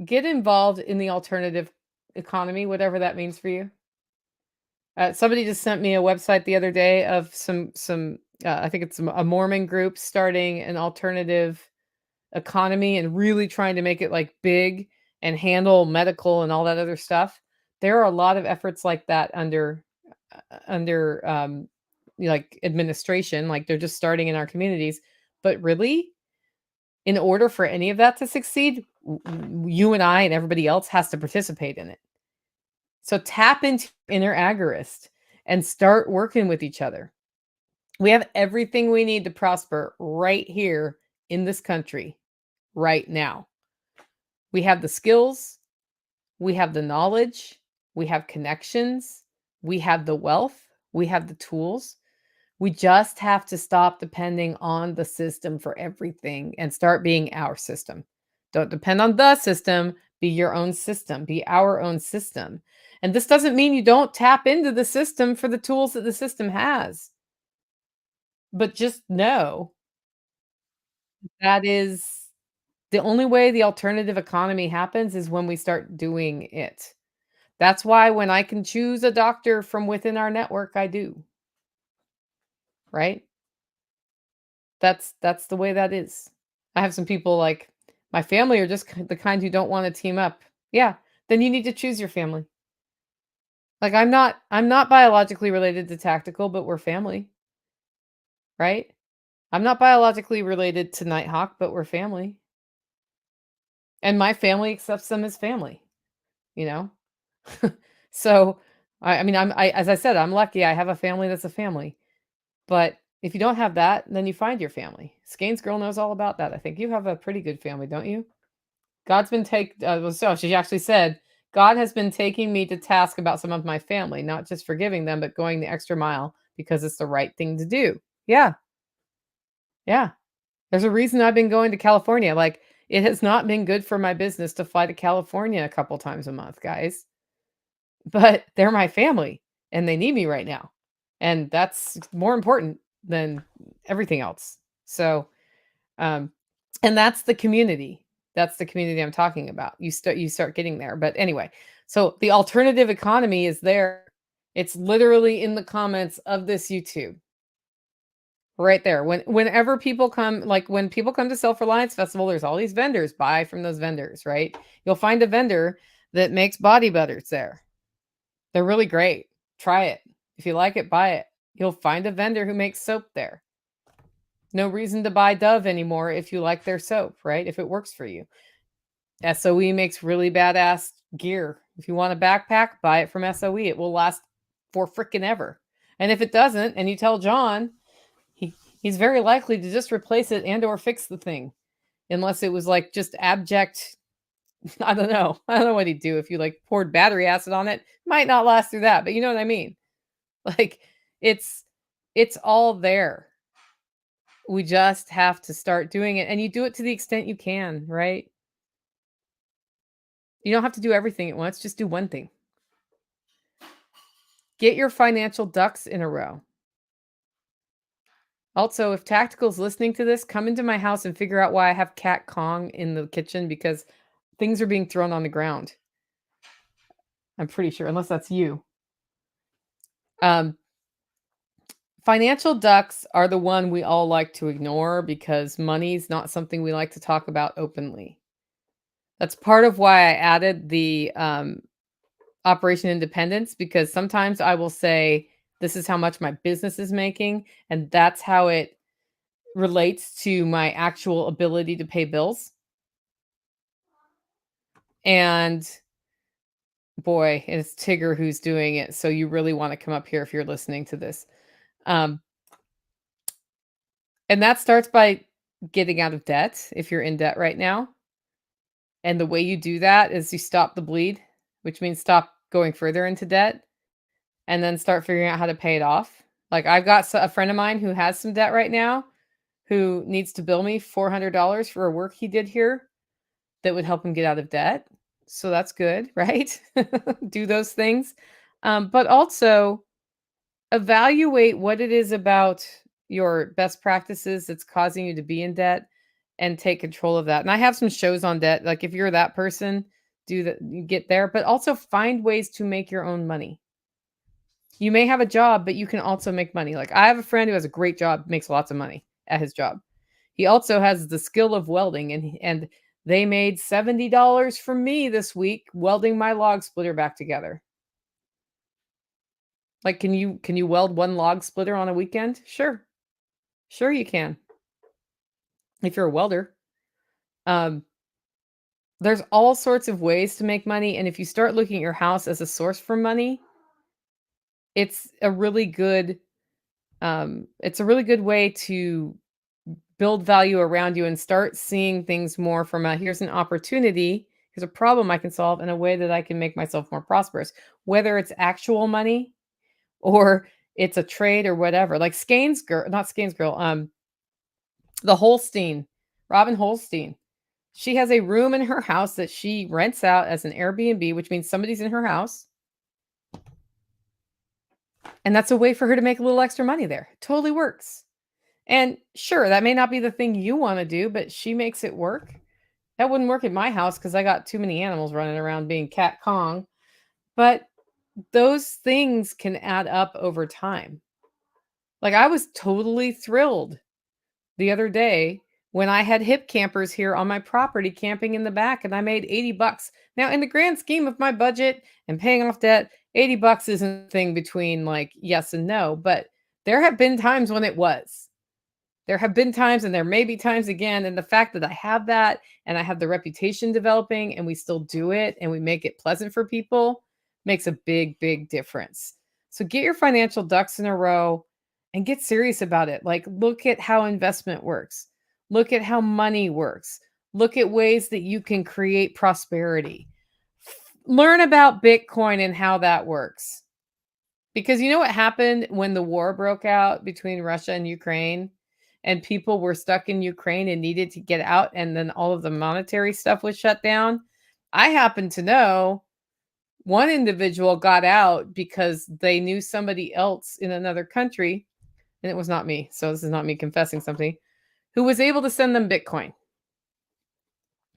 get involved in the alternative economy, whatever that means for you. Somebody just sent me a website the other day of some I think it's a Mormon group starting an alternative economy and really trying to make it, like, big and handle medical and all that other stuff. There are a lot of efforts like that under like, administration, like, they're just starting in our communities. But really, in order for any of that to succeed, you and I and everybody else has to participate in it. So tap into inner agorist and start working with each other. We have everything we need to prosper right here in this country right now. We have the skills, we have the knowledge, we have connections, we have the wealth, we have the tools. We just have to stop depending on the system for everything and start being our system. Don't depend on the system, be your own system, be our own system. And this doesn't mean you don't tap into the system for the tools that the system has. But just know That is the only way the alternative economy happens is when we start doing it. That's why when I can choose a doctor from within our network, I do, right? That's the way that is. I have some people like my family are just the kind who don't wanna team up. Yeah, then you need to choose your family. Like, I'm not biologically related to Tactical, but we're family, right? I'm not biologically related to Nighthawk, but we're family, and my family accepts them as family, you know? So, I mean, as I said, I'm lucky I have a family that's a family, but if you don't have that, then you find your family. Skane's girl knows all about that, I think. You have a pretty good family, don't you? God's been well, so she actually said, "God has been taking me to task about some of my family, not just forgiving them, but going the extra mile because it's the right thing to do." Yeah, yeah. There's a reason I've been going to California, like, it has not been good for my business to fly to California a couple times a month, guys, but they're my family, and they need me right now, and that's more important than everything else. So, um and that's the community. That's the community I'm talking about. You start getting there. But anyway, so the alternative economy is there. It's literally in the comments of this YouTube. Right there. Whenever people come, like when people come to Self-Reliance Festival, there's all these vendors. Buy from those vendors, right? You'll find a vendor that makes body butters there. They're really great. Try it. If you like it, buy it. You'll find a vendor who makes soap there. No reason to buy Dove anymore if you like their soap, right? If it works for you. SOE makes really badass gear. If you want a backpack, buy it from SOE. It will last for frickin' ever. And if it doesn't, and you tell John, he's very likely to just replace it and or fix the thing. Unless it was like just abject, I don't know. I don't know what he'd do if you like poured battery acid on it. Might not last through that, but you know what I mean. Like it's it's all there. We just have to start doing it. And you do it to the extent you can, right? You don't have to do everything at once, just do one thing. Get your financial ducks in a row. Also, if Tactical's listening to this, come into my house and figure out why I have Cat Kong in the kitchen because things are being thrown on the ground. I'm pretty sure, unless that's you. Um, Financial ducks are the one we all like to ignore because money's not something we like to talk about openly. That's part of why I added the Operation Independence because sometimes I will say, this is how much my business is making, and that's how it relates to my actual ability to pay bills. And boy, it's Tigger who's doing it. So you really want to come up here if you're listening to this. Um, and that starts by getting out of debt if you're in debt right now. And the way you do that is you stop the bleed, which means stop going further into debt and then start figuring out how to pay it off. Like I've got a friend of mine who has some debt right now who needs to bill me $400 for a work he did here that would help him get out of debt. So that's good, right? Do those things. But also evaluate what it is about your best practices that's causing you to be in debt and take control of that. And I have some shows on debt. Like if you're that person, do that, you get there, but also find ways to make your own money. You may have a job, but you can also make money. Like I have a friend who has a great job, makes lots of money at his job. He also has the skill of welding and they made $70 from me this week welding my log splitter back together. Like can you weld one log splitter on a weekend? Sure. Sure you can. If you're a welder. Um there's all sorts of ways to make money and if you start looking at your house as a source for money, it's a really good way to build value around you and start seeing things more from a here's an opportunity, here's a problem I can solve in a way that I can make myself more prosperous, whether it's actual money or it's a trade or whatever. Like Skane's girl, not Skane's girl, the Holstein, Robin Holstein. She has a room in her house that she rents out as an Airbnb, which means somebody's in her house. And that's a way for her to make a little extra money there. Totally works. And sure, that may not be the thing you want to do, but she makes it work. That wouldn't work at my house because I got too many animals running around being cat Kong. But those things can add up over time. Like I was totally thrilled the other day when I had hip campers here on my property camping in the back and I made 80 bucks. Now, in the grand scheme of my budget and paying off debt, 80 bucks isn't a thing between like yes and no, but there have been times when it was. There have been times and there may be times again. And the fact that I have that and I have the reputation developing and we still do it and we make it pleasant for people makes a big, big difference. So get your financial ducks in a row and get serious about it. Like, look at how investment works, look at how money works, look at ways that you can create prosperity. Learn about Bitcoin and how that works. Because you know what happened when the war broke out between Russia and Ukraine, and people were stuck in Ukraine and needed to get out, and then all of the monetary stuff was shut down? I happen to know one individual got out because they knew somebody else in another country, and it was not me, so this is not me confessing something, who was able to send them Bitcoin.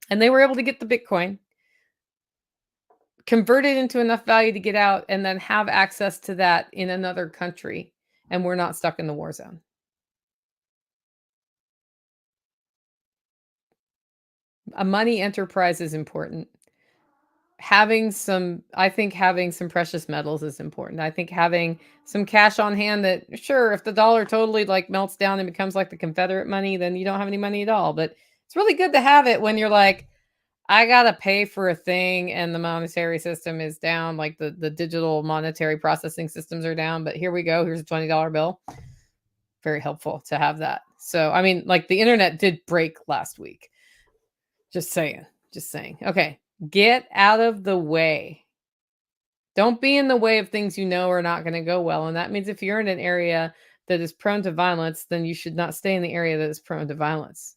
And they were able to get the Bitcoin, convert it into enough value to get out, and then have access to that in another country, and we're not stuck in the war zone. A money enterprise is important. Having some precious metals is important. I think having some cash on hand that sure, if the dollar totally like melts down and becomes like the Confederate money, then you don't have any money at all. But it's really good to have it when you're like, I gotta pay for a thing and the monetary system is down, like the digital monetary processing systems are down. But here we go. Here's a $20 bill. Very helpful to have that. So I mean, like the internet did break last week. Just saying. Just saying. Okay. Get out of the way. Don't be in the way of things you know are not going to go well. And that means if you're in an area that is prone to violence, then you should not stay in the area that is prone to violence.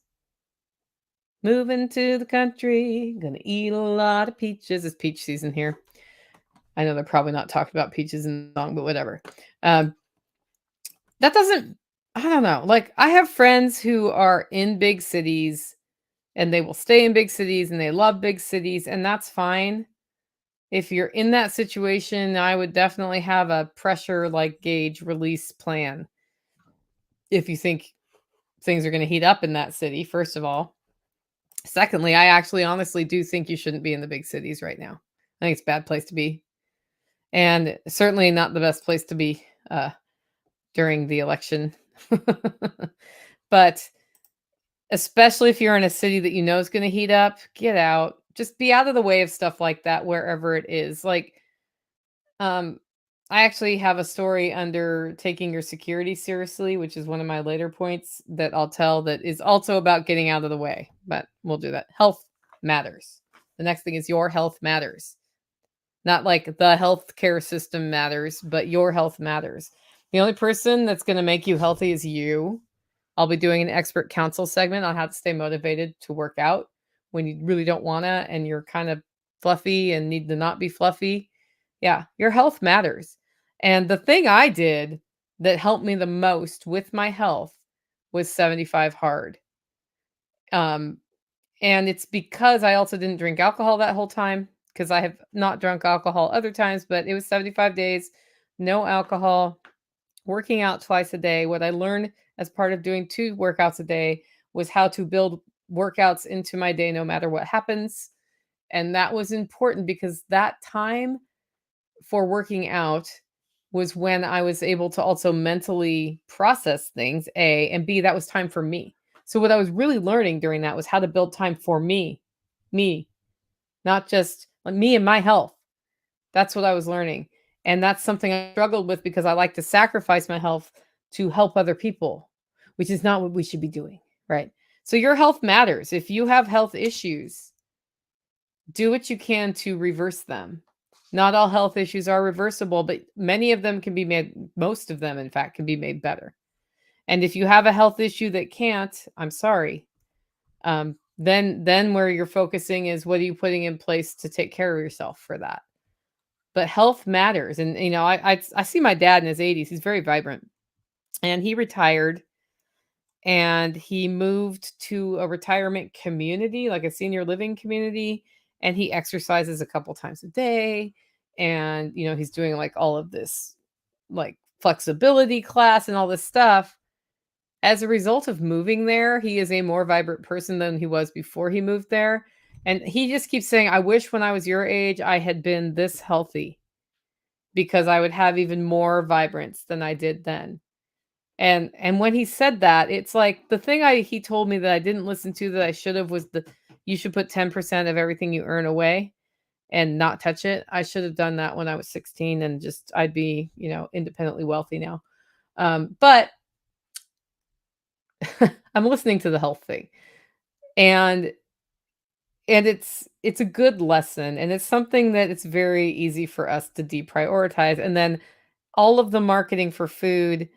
Moving to the country, gonna eat a lot of peaches. It's peach season here. I know they're probably not talking about peaches in the song, but whatever. Um, that doesn't, I don't know. Like, I have friends who are in big cities and they will stay in big cities and they love big cities, and that's fine. If you're in that situation, I would definitely have a pressure like gauge release plan. If you think things are going to heat up in that city, first of all. Secondly, I actually honestly do think you shouldn't be in the big cities right now. I think it's a bad place to be. And certainly not the best place to be during the election. But especially if you're in a city that you know is going to heat up, get out. Just be out of the way of stuff like that wherever it is. Like, um, I actually have a story under taking your security seriously, which is one of my later points that I'll tell that is also about getting out of the way, but we'll do that. Health matters. The next thing is your health matters. Not like the healthcare system matters, but your health matters. The only person that's going to make you healthy is you. I'll be doing an expert counsel segment on how to stay motivated to work out when you really don't want to and you're kind of fluffy and need to not be fluffy. Yeah, your health matters. And the thing I did that helped me the most with my health was 75 hard. Um, and it's because I also didn't drink alcohol that whole time because I have not drunk alcohol other times, but it was 75 days, no alcohol, working out twice a day. What I learned as part of doing 2 workouts a day was how to build workouts into my day no matter what happens. And that was important because that time for working out was when I was able to also mentally process things, A, and B, that was time for me. So what I was really learning during that was how to build time for me, not just like me and my health. That's what I was learning. And that's something I struggled with because I like to sacrifice my health to help other people, which is not what we should be doing, right? So your health matters. If you have health issues, do what you can to reverse them. Not all health issues are reversible, but many of them can be made, most of them, in fact, can be made better. And if you have a health issue that can't, I'm sorry. Then where you're focusing is what are you putting in place to take care of yourself for that. But health matters. And I see my dad in his 80s. He's very vibrant. And he retired and he moved to a retirement community, like a senior living community, and he exercises a couple times a day, and, he's doing, like, all of this, like, flexibility class and all this stuff. As a result of moving there, he is a more vibrant person than he was before he moved there, and he just keeps saying, "I wish when I was your age, I had been this healthy because I would have even more vibrance than I did then." And when he said that, it's like the thing he told me that I didn't listen to that I should have was you should put 10% of everything you earn away and not touch it. I should have done that when I was 16 and just I'd be, independently wealthy now. But I'm listening to the health thing. And it's a good lesson, and it's something that it's very easy for us to deprioritize. And then all of the marketing for food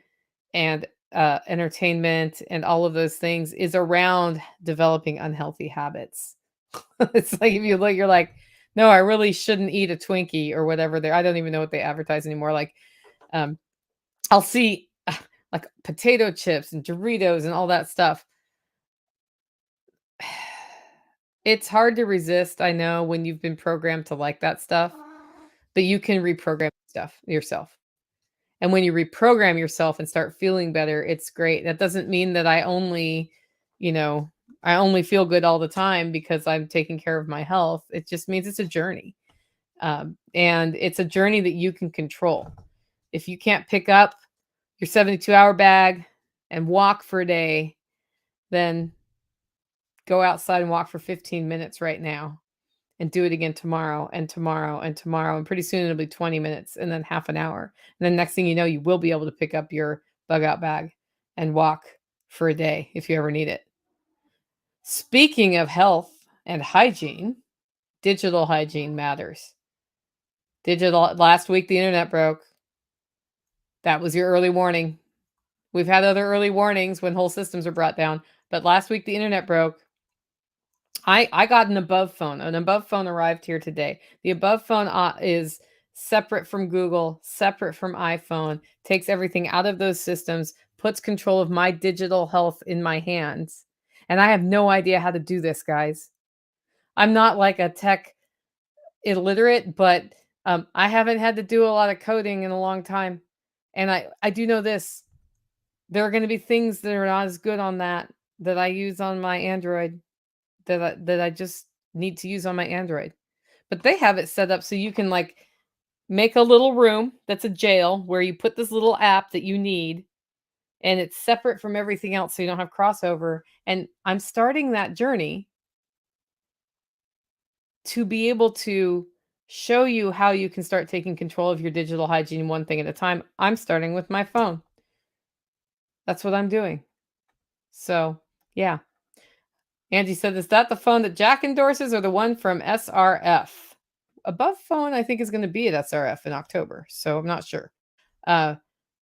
and entertainment and all of those things is around developing unhealthy habits. It's like if you look, you're like, no, I really shouldn't eat a Twinkie or whatever. There, I don't even know what they advertise anymore. Like, um, I'll see like potato chips and Doritos and all that stuff. It's hard to resist, I know, when you've been programmed to like that stuff, but you can reprogram stuff yourself. And when you reprogram yourself and start feeling better, it's great. That doesn't mean that you know, I only feel good all the time because I'm taking care of my health. It just means it's a journey. And it's a journey that you can control. If you can't pick up your 72-hour bag and walk for a day, then go outside and walk for 15 minutes right now and do it again tomorrow and tomorrow and tomorrow. And pretty soon it'll be 20 minutes and then half an hour. And then next thing you know, you will be able to pick up your bug out bag and walk for a day if you ever need it. Speaking of health and hygiene, digital hygiene matters. Last week, the internet broke. That was your early warning. We've had other early warnings when whole systems are brought down, but last week the internet broke. I got an Above phone. An Above phone arrived here today. The Above phone is separate from Google, separate from iPhone, takes everything out of those systems, puts control of my digital health in my hands. And I have no idea how to do this, guys. I'm not like a tech illiterate, but I haven't had to do a lot of coding in a long time. And I do know this. There are going to be things that are not as good on that I use on my Android that I just need to use on my Android. But they have it set up so you can like make a little room that's a jail where you put this little app that you need and it's separate from everything else so you don't have crossover. And I'm starting that journey to be able to show you how you can start taking control of your digital hygiene one thing at a time. I'm starting with my phone. That's what I'm doing. So, yeah. Angie said, "Is that the phone that Jack endorses or the one from SRF?" Above phone, I think, is going to be at SRF in October, so I'm not sure. Uh,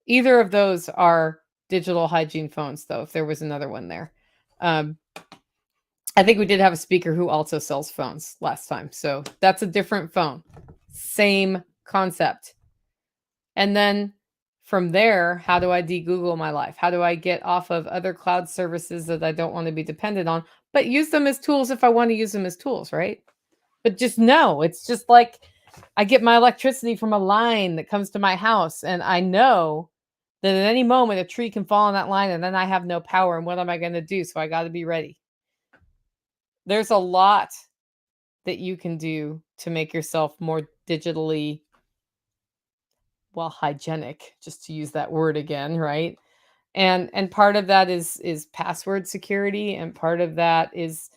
Either of those are digital hygiene phones, though, if there was another one there. I think we did have a speaker who also sells phones last time, so that's a different phone. Same concept. And then from there, how do I de-Google my life? How do I get off of other cloud services that I don't want to be dependent on, but use them as tools if I want to use them as tools, right? But just know, it's just like I get my electricity from a line that comes to my house, and I know that at any moment a tree can fall on that line and then I have no power. And what am I going to do? So I got to be ready. There's a lot that you can do to make yourself more digitally, well, hygienic, just to use that word again, right? And part of that is password security, and part of that is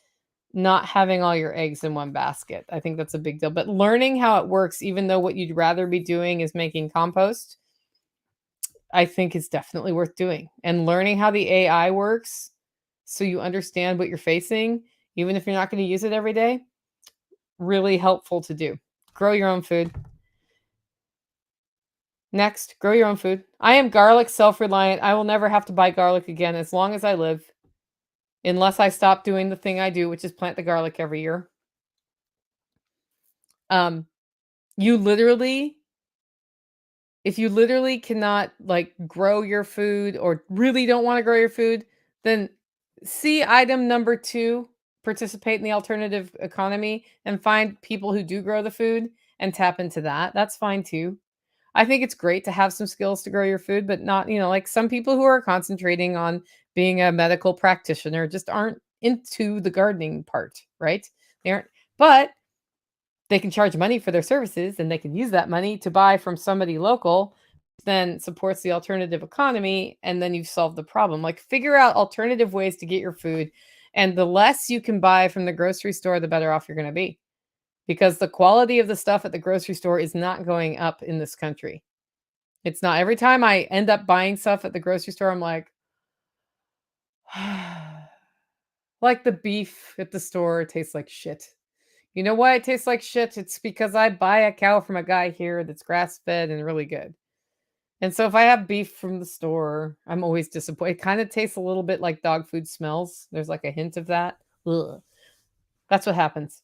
not having all your eggs in one basket. I think that's a big deal. But learning how it works, even though what you'd rather be doing is making compost, I think is definitely worth doing. And learning how the AI works so you understand what you're facing, even if you're not going to use it every day, really helpful to do. Grow your own food. Next, grow your own food. I am garlic self-reliant. I will never have to buy garlic again as long as I live, unless I stop doing the thing I do, which is plant the garlic every year. You literally, if you literally cannot like grow your food or really don't want to grow your food, then see item number 2, participate in the alternative economy and find people who do grow the food and tap into that. That's fine too. I think it's great to have some skills to grow your food, but not, like some people who are concentrating on being a medical practitioner just aren't into the gardening part, right? They aren't, but they can charge money for their services and they can use that money to buy from somebody local, then supports the alternative economy, and then you've solved the problem. Like figure out alternative ways to get your food, and the less you can buy from the grocery store, the better off you're going to be, because the quality of the stuff at the grocery store is not going up in this country. It's not. Every time I end up buying stuff at the grocery store, I'm like, like the beef at the store tastes like shit. You know why it tastes like shit? It's because I buy a cow from a guy here that's grass fed and really good. And so if I have beef from the store, I'm always disappointed. It kind of tastes a little bit like dog food smells. There's like a hint of that. Ugh. That's what happens.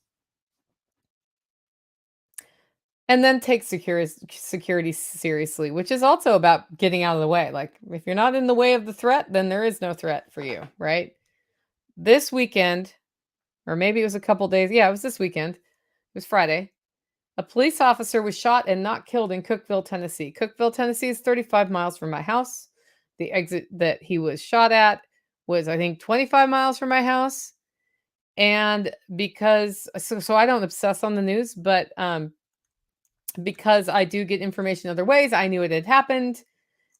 And then take security seriously, which is also about getting out of the way. Like if you're not in the way of the threat, then there is no threat for you, right? This weekend, or maybe it was a couple days. Yeah, it was this weekend. It was Friday. A police officer was shot and not killed in Cookeville, Tennessee. Cookeville, Tennessee is 35 miles from my house. The exit that he was shot at was, I think, 25 miles from my house. And because so I don't obsess on the news, but because I do get information other ways, I knew it had happened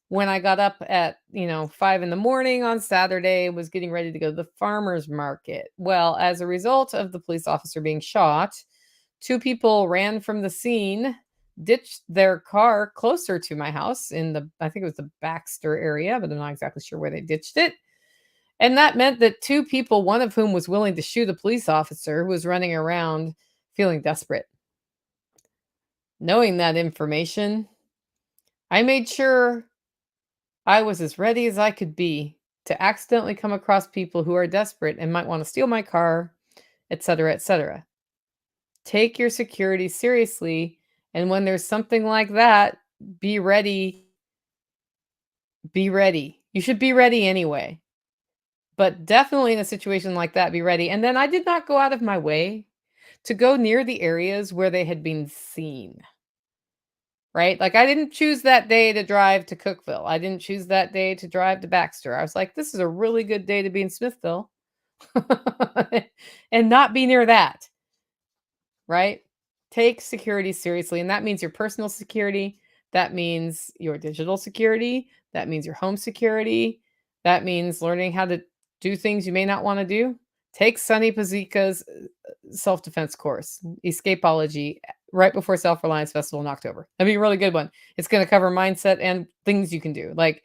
when I got up at 5 in the morning on Saturday, was getting ready to go to the farmer's market. Well, as a result of the police officer being shot, 2 people ran from the scene, ditched their car closer to my house in I think it was the Baxter area, but I'm not exactly sure where they ditched it. And that meant that 2 people, one of whom was willing to shoot a police officer, was running around feeling desperate. Knowing that information, I made sure I was as ready as I could be to accidentally come across people who are desperate and might want to steal my car, etc., etc. Take your security seriously, and when there's something like that, be ready. Be ready. You should be ready anyway. But definitely in a situation like that, be ready. And then I did not go out of my way to go near the areas where they had been seen. Right? Like I didn't choose that day to drive to Cookeville. I didn't choose that day to drive to Baxter. I was like, this is a really good day to be in Smithville and not be near that. Right? Take security seriously. And that means your personal security. That means your digital security. That means your home security. That means learning how to do things you may not want to do. Take Sonny Pazika's self defense course, Escapology, right before Self Reliance Festival in October. That'd be a really good one. It's going to cover mindset and things you can do. Like,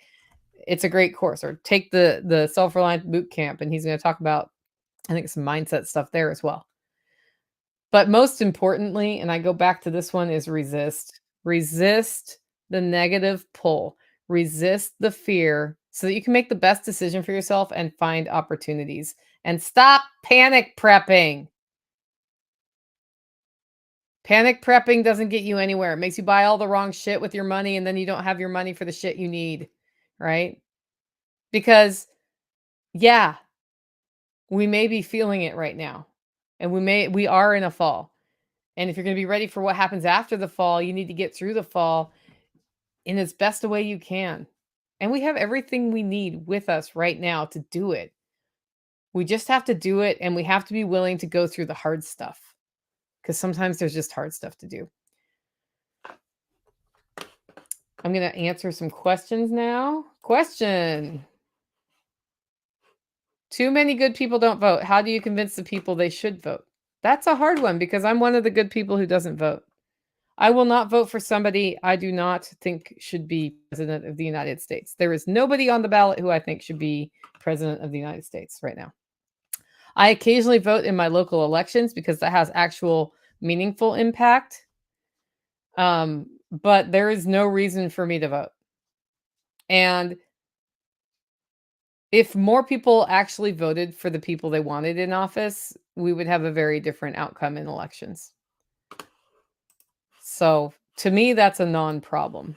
it's a great course. Or take the Self Reliance Boot Camp, and he's going to talk about, I think, some mindset stuff there as well. But most importantly, and I go back to this one, is resist. Resist the negative pull. Resist the fear so that you can make the best decision for yourself and find opportunities. And stop panic prepping. Panic prepping doesn't get you anywhere. It makes you buy all the wrong shit with your money, and then you don't have your money for the shit you need, right? Because, yeah, we may be feeling it right now, and we are in a fall. And if you're going to be ready for what happens after the fall, you need to get through the fall in as best a way you can. And we have everything we need with us right now to do it. We just have to do it, and we have to be willing to go through the hard stuff, because sometimes there's just hard stuff to do. I'm going to answer some questions now. Question. Too many good people don't vote. How do you convince the people they should vote? That's a hard one, because I'm one of the good people who doesn't vote. I will not vote for somebody I do not think should be president of the United States. There is nobody on the ballot who I think should be president of the United States right now. I occasionally vote in my local elections because that has actual meaningful impact. But there is no reason for me to vote. And if more people actually voted for the people they wanted in office, we would have a very different outcome in elections. So to me, that's a non-problem.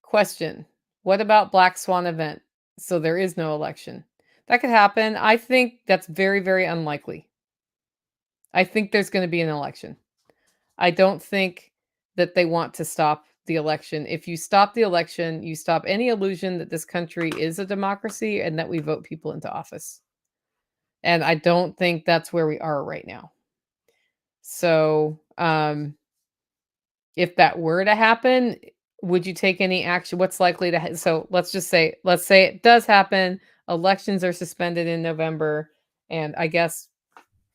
Question. What about Black Swan event? So there is no election. That could happen. I think that's very, very unlikely. I think there's going to be an election. I don't think that they want to stop the election. If you stop the election, you stop any illusion that this country is a democracy and that we vote people into office. And I don't think that's where we are right now. So, if that were to happen, would you take any action? What's likely to so let's say it does happen. Elections are suspended in November, and I guess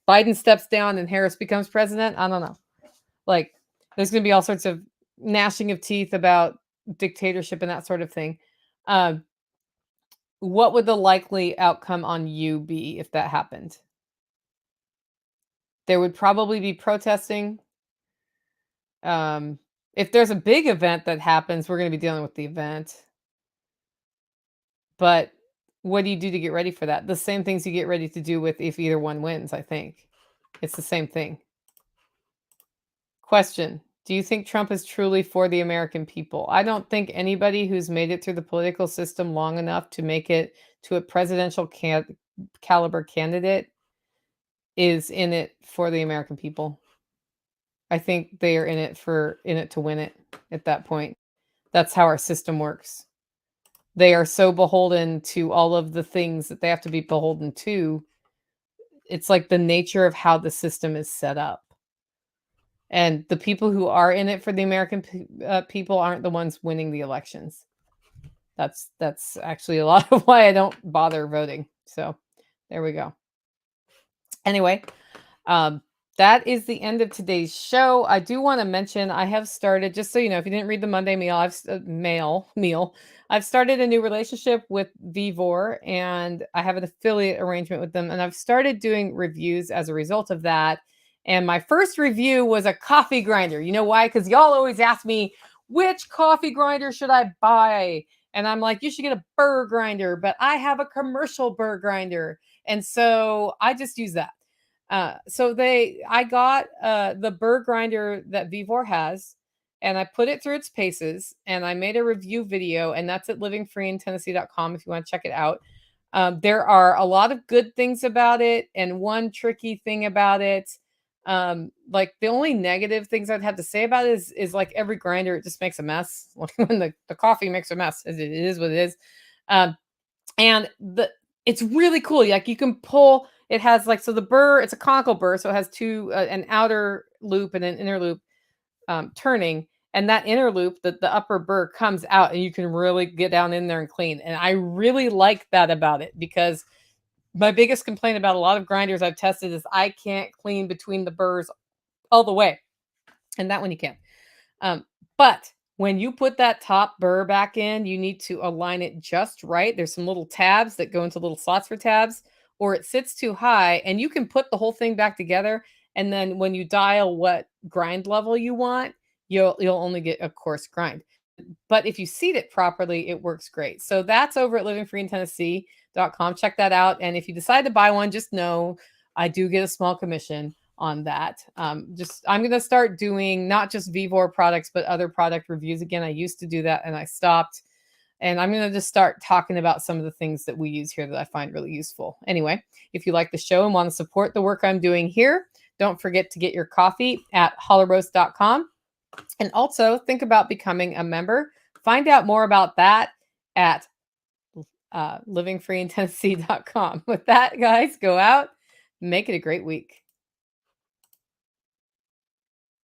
Biden steps down and Harris becomes president. I don't know. Like, there's going to be all sorts of gnashing of teeth about dictatorship and that sort of thing. Um, what would the likely outcome on you be if that happened? There would probably be protesting. Um, if there's a big event that happens, we're going to be dealing with the event. But what do you do to get ready for that? The same things you get ready to do with if either one wins, I think. It's the same thing. Question: do you think Trump is truly for the American people? I don't think anybody who's made it through the political system long enough to make it to a presidential caliber candidate is in it for the American people. I think they are in it to win it at that point. That's how our system works. They are so beholden to all of the things that they have to be beholden to. It's like the nature of how the system is set up. And the people who are in it for the American people aren't the ones winning the elections. That's actually a lot of why I don't bother voting. So there we go. Anyway, um, that is the end of today's show. I do want to mention I have started, just so you know, if you didn't read the Monday meal, I've started a new relationship with Vivor, and I have an affiliate arrangement with them, and I've started doing reviews as a result of that. And my first review was a coffee grinder. You know why? Because y'all always ask me, which coffee grinder should I buy? And I'm like, you should get a burr grinder, but I have a commercial burr grinder. And so I just use that. I got the burr grinder that Vivor has, and I put it through its paces, and I made a review video, and that's at livingfreeintennessee.com if you want to check it out. There are a lot of good things about it, and one tricky thing about it, like the only negative things I'd have to say about it is like every grinder, it just makes a mess. Like when the coffee makes a mess, it is what it is. Um, and it's really cool. Like you can pull. It has like so the burr. It's a conical burr, so it has two an outer loop and an inner loop turning. And that inner loop, the upper burr comes out, and you can really get down in there and clean. And I really like that about it because my biggest complaint about a lot of grinders I've tested is I can't clean between the burrs all the way, and that one you can. But when you put that top burr back in, you need to align it just right. There's some little tabs that go into little slots for tabs, or it sits too high, and you can put the whole thing back together. And then when you dial what grind level you want, you'll only get a coarse grind. But if you seat it properly, it works great. So that's over at livingfreeintennessee.com. Check that out. And if you decide to buy one, just know I do get a small commission on that. I'm going to start doing not just Vivor products, but other product reviews again. I used to do that and I stopped. And I'm going to just start talking about some of the things that we use here that I find really useful. Anyway, if you like the show and want to support the work I'm doing here, don't forget to get your coffee at hollowroast.com. And also think about becoming a member. Find out more about that at livingfreeintennessee.com. With that, guys, go out, make it a great week.